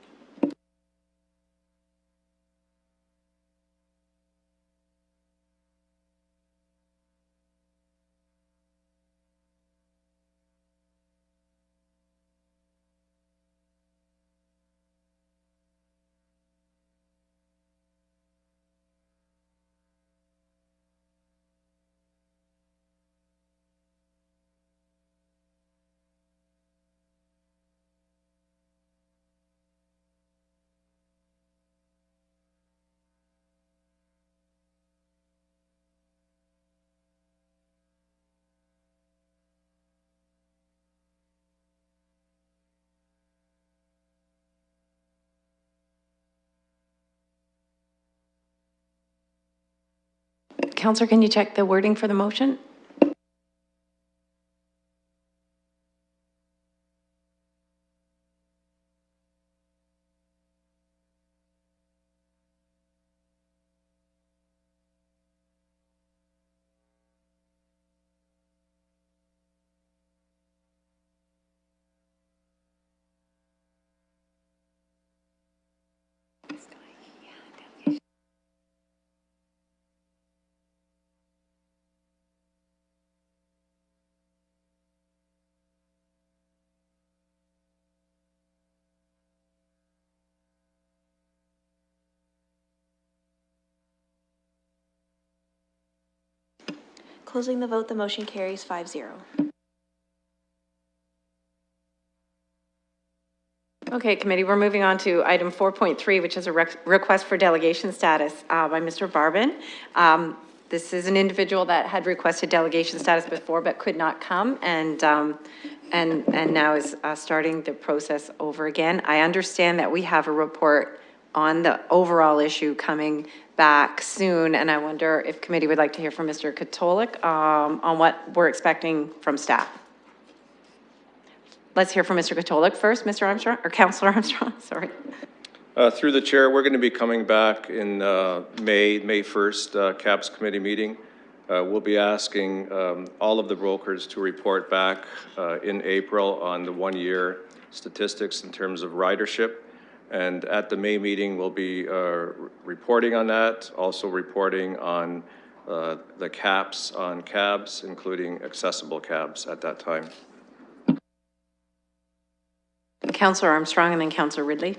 Councillor, can you check the wording for the motion? Closing the vote, the motion carries 5-0. Okay, committee, we're moving on to item 4.3, which is a request for delegation status by Mr. Barbin. This is an individual that had requested delegation status before but could not come, and now is starting the process over again. I understand that we have a report on the overall issue coming back soon, and I wonder if committee would like to hear from Mr. Katolik on what we're expecting from staff. Let's hear from Mr. Katolik first, Mr. Armstrong, or Councillor Armstrong, sorry. Through the chair, we're going to be coming back in May 1st, CAPS committee meeting. We'll be asking all of the brokers to report back in April on the one-year statistics in terms of ridership. And at the May meeting, we'll be reporting on that, also reporting on the caps on cabs, including accessible cabs at that time. Councillor Armstrong and then Councillor Ridley.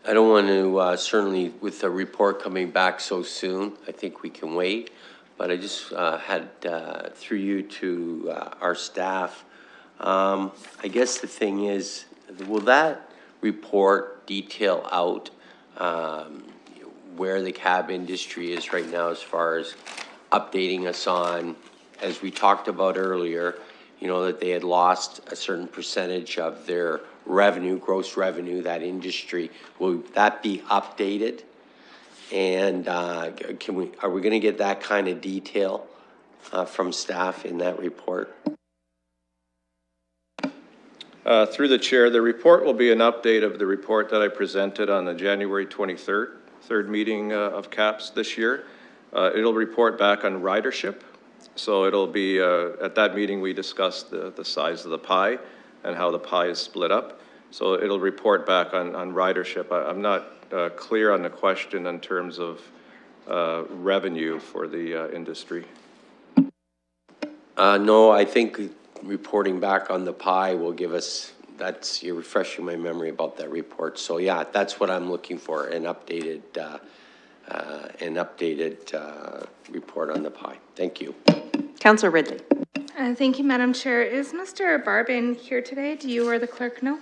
I don't want to, certainly with the report coming back so soon, I think we can wait. But I just had, through you to our staff, I guess the thing is, will that report detail out where the cab industry is right now as far as updating us on, as we talked about earlier, you know, that they had lost a certain percentage of their revenue, gross revenue, that industry. Will that be updated? And are we going to get that kind of detail from staff in that report? Through the chair, the report will be an update of the report that I presented on the January 23rd meeting of CAPS this year. It'll report back on ridership. So it'll be, at that meeting, we discussed the size of the pie and how the pie is split up. So it'll report back on ridership. I'm not clear on the question in terms of revenue for the industry. No, I think reporting back on the pie will give us, you're refreshing my memory about that report. So yeah, that's what I'm looking for, an updated report on the pie. Thank you. Councillor Ridley. Thank you, Madam Chair. Is Mr. Barbin here today? Do you or the clerk know?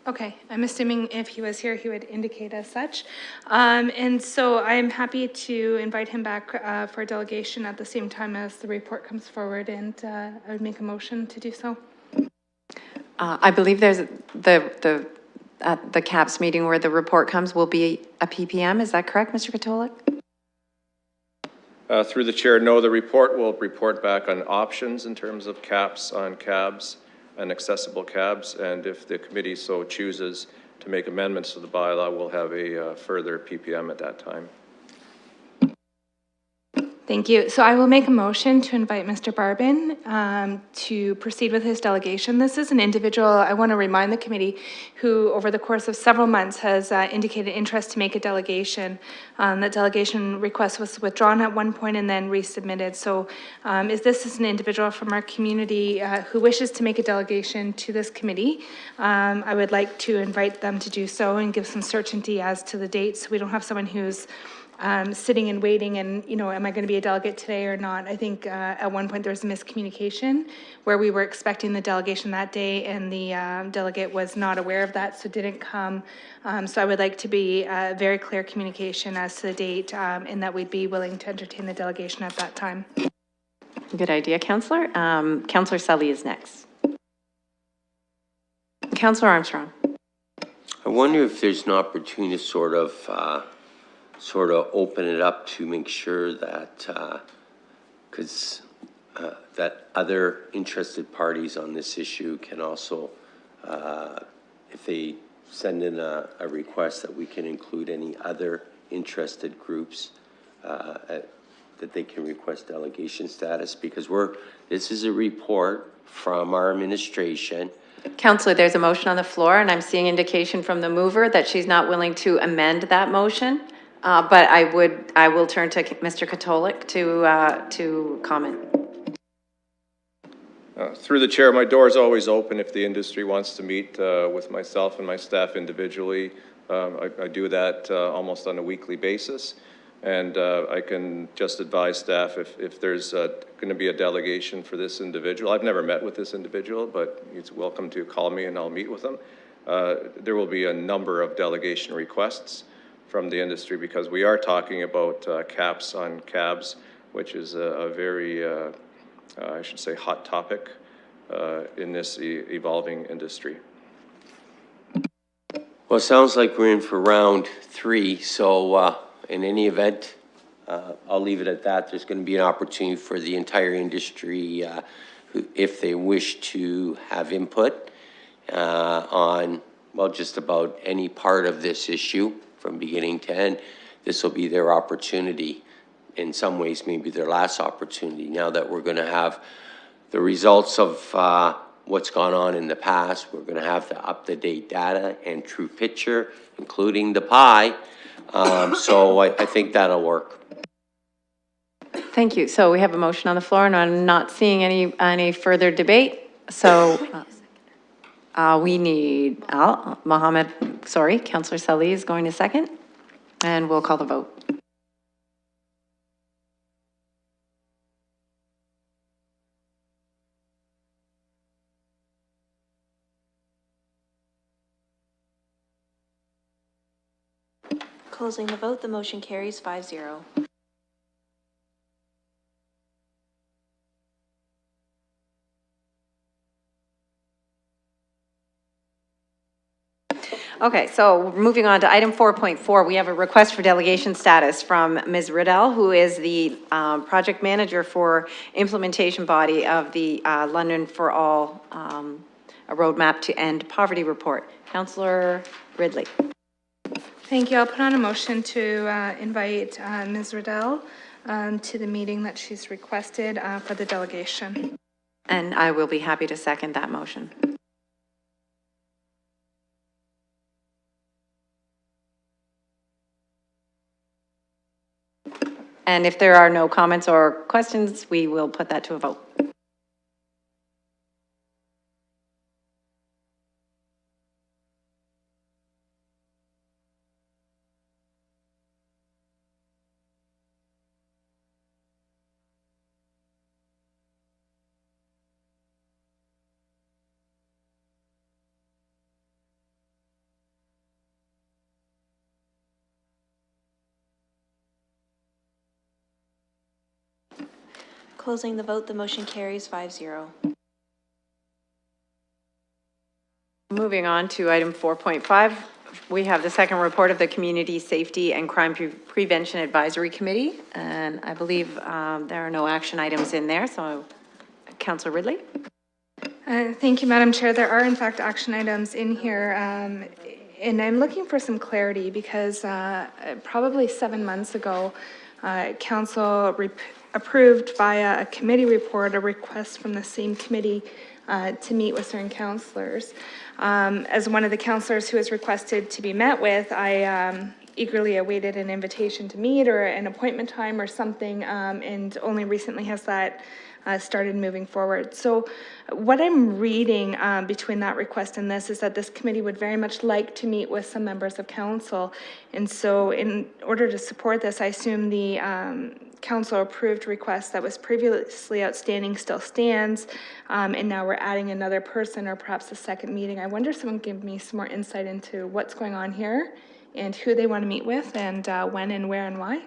Okay, I'm assuming if he was here, he would indicate as such. And so I'm happy to invite him back for a delegation at the same time as the report comes forward, and I would make a motion to do so. I believe there's at the CAPS meeting where the report comes will be a PPM. Is that correct, Mr. Katolik? Through the chair, no, the report will report back on options in terms of caps on cabs and accessible cabs, and if the committee so chooses to make amendments to the bylaw, we'll have a further PPM at that time. Thank you. So I will make a motion to invite Mr. Barbin to proceed with his delegation. This is an individual, I want to remind the committee, who over the course of several months has indicated interest to make a delegation. That delegation request was withdrawn at one point and then resubmitted. So this is an individual from our community who wishes to make a delegation to this committee. I would like to invite them to do so and give some certainty as to the date, so we don't have someone who's sitting and waiting and, you know, am I going to be a delegate today or not? I think at one point there was a miscommunication where we were expecting the delegation that day and the delegate was not aware of that, so didn't come. So I would like to be very clear communication as to the date and that we'd be willing to entertain the delegation at that time. Good idea, Councillor. Councillor Sully is next. Councillor Armstrong. I wonder if there's an opportunity to sort of open it up to make sure that, that other interested parties on this issue can also, if they send in a request, that we can include any other interested groups, that they can request delegation status, because this is a report from our administration. Councillor, there's a motion on the floor, and I'm seeing indication from the mover that she's not willing to amend that motion. But I will turn to Mr. Katolik to comment. Through the chair, my door is always open if the industry wants to meet with myself and my staff individually. I do that almost on a weekly basis. And I can just advise staff if there's going to be a delegation for this individual. I've never met with this individual, but he's welcome to call me and I'll meet with him. There will be a number of delegation requests from the industry, because we are talking about caps on cabs, which is a very, I should say, hot topic in this evolving industry. Well, it sounds like we're in for round 3, so in any event, I'll leave it at that. There's going to be an opportunity for the entire industry, if they wish to have input on, well, just about any part of this issue from beginning to end. This will be their opportunity. In some ways, maybe their last opportunity, now that we're going to have the results of what's gone on in the past. We're going to have the up-to-date data and true picture, including the pie. So I think that'll work. Thank you. So we have a motion on the floor, and I'm not seeing any further debate. So we need Councillor Sully is going to second, and we'll call the vote. Closing the vote, the motion carries 5-0. Okay, so moving on to item 4.4, we have a request for delegation status from Ms. Riddell, who is the project manager for implementation body of the London for All, a roadmap to end poverty report. Councillor Ridley. Thank you. I'll put on a motion to invite Ms. Riddell to the meeting that she's requested for the delegation. And I will be happy to second that motion. And if there are no comments or questions, we will put that to a vote. Closing the vote, the motion carries 5-0. Moving on to item 4.5, we have the second report of the Community Safety and Crime Prevention Advisory Committee, and I believe there are no action items in there, so Councillor Ridley. Thank you, Madam Chair. There are in fact action items in here, and I'm looking for some clarity because probably 7 months ago, Council approved via a committee report a request from the same committee to meet with certain councillors. As one of the councillors who has requested to be met with, I eagerly awaited an invitation to meet or an appointment time or something, and only recently has that started moving forward. So what I'm reading between that request and this is that this committee would very much like to meet with some members of council. And so in order to support this, I assume the council approved request that was previously outstanding still stands, and now we're adding another person or perhaps a second meeting. I wonder if someone can give me some more insight into what's going on here and who they want to meet with and when and where and why.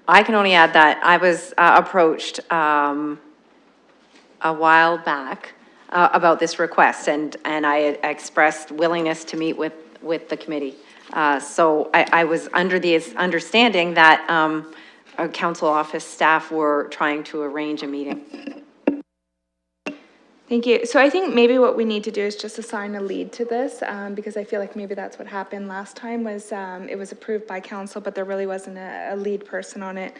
I can only add that I was approached a while back about this request, and I had expressed willingness to meet with the committee. So I was under the understanding that our council office staff were trying to arrange a meeting. Thank you. So I think maybe what we need to do is just assign a lead to this, because I feel like maybe that's what happened last time was it was approved by council, but there really wasn't a lead person on it.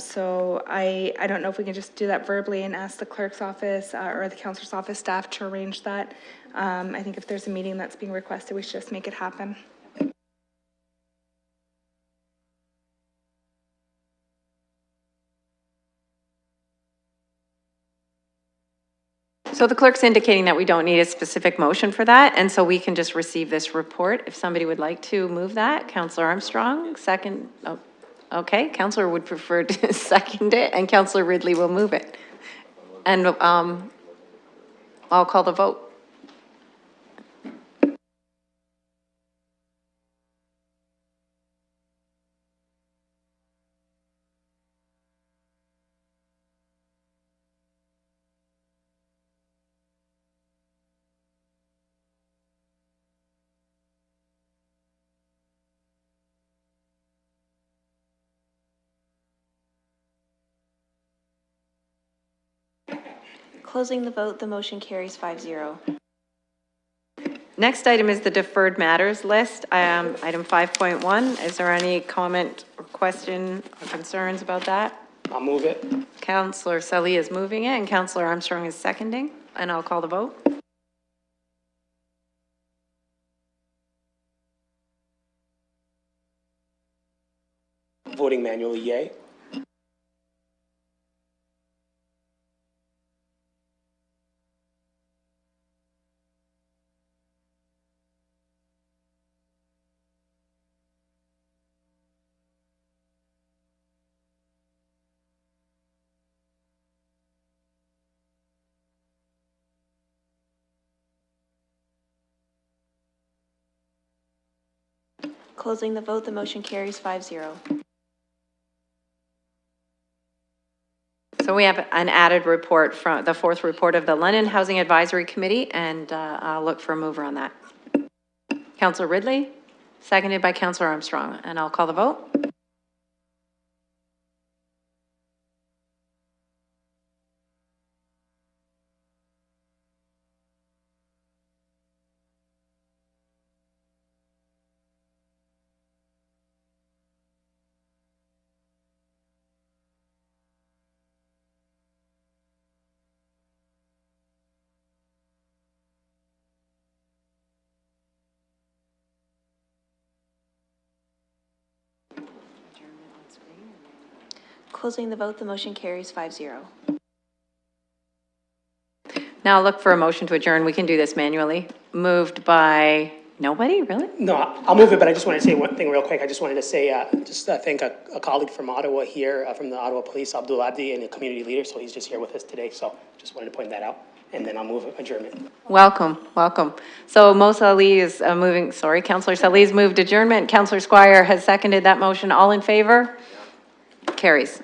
So I don't know if we can just do that verbally and ask the clerk's office or the councilor's office staff to arrange that. I think if there's a meeting that's being requested, we should just make it happen. So the clerk's indicating that we don't need a specific motion for that, and so we can just receive this report. If somebody would like to move that, Councillor Armstrong, second. Oh, okay, Councillor would prefer to second it, and Councillor Ridley will move it. And I'll call the vote. Closing the vote, the motion carries 5-0. Next item is the deferred matters list, item 5.1. Is there any comment or question or concerns about that? I'll move it. Councillor Sully is moving it, and Councillor Armstrong is seconding, and I'll call the vote. Voting manually, yay. Closing the vote, the motion carries 5-0. So we have an added report from the fourth report of the London Housing Advisory Committee, and I'll look for a mover on that. Councillor Ridley, seconded by Councillor Armstrong, and I'll call the vote. Closing the vote, the motion carries 5-0. Now look for a motion to adjourn. We can do this manually. Moved by nobody, really? No, I'll move it, but I just want to say one thing real quick. I just wanted to say, thank a colleague from Ottawa here, from the Ottawa Police, Abdul Abdi, and a community leader, so he's just here with us today, so just wanted to point that out. And then I'll move adjournment. Welcome, welcome. So Mo Salih is moving, sorry, Councillor Salih's moved adjournment. Councillor Squire has seconded that motion. All in favor? Carries.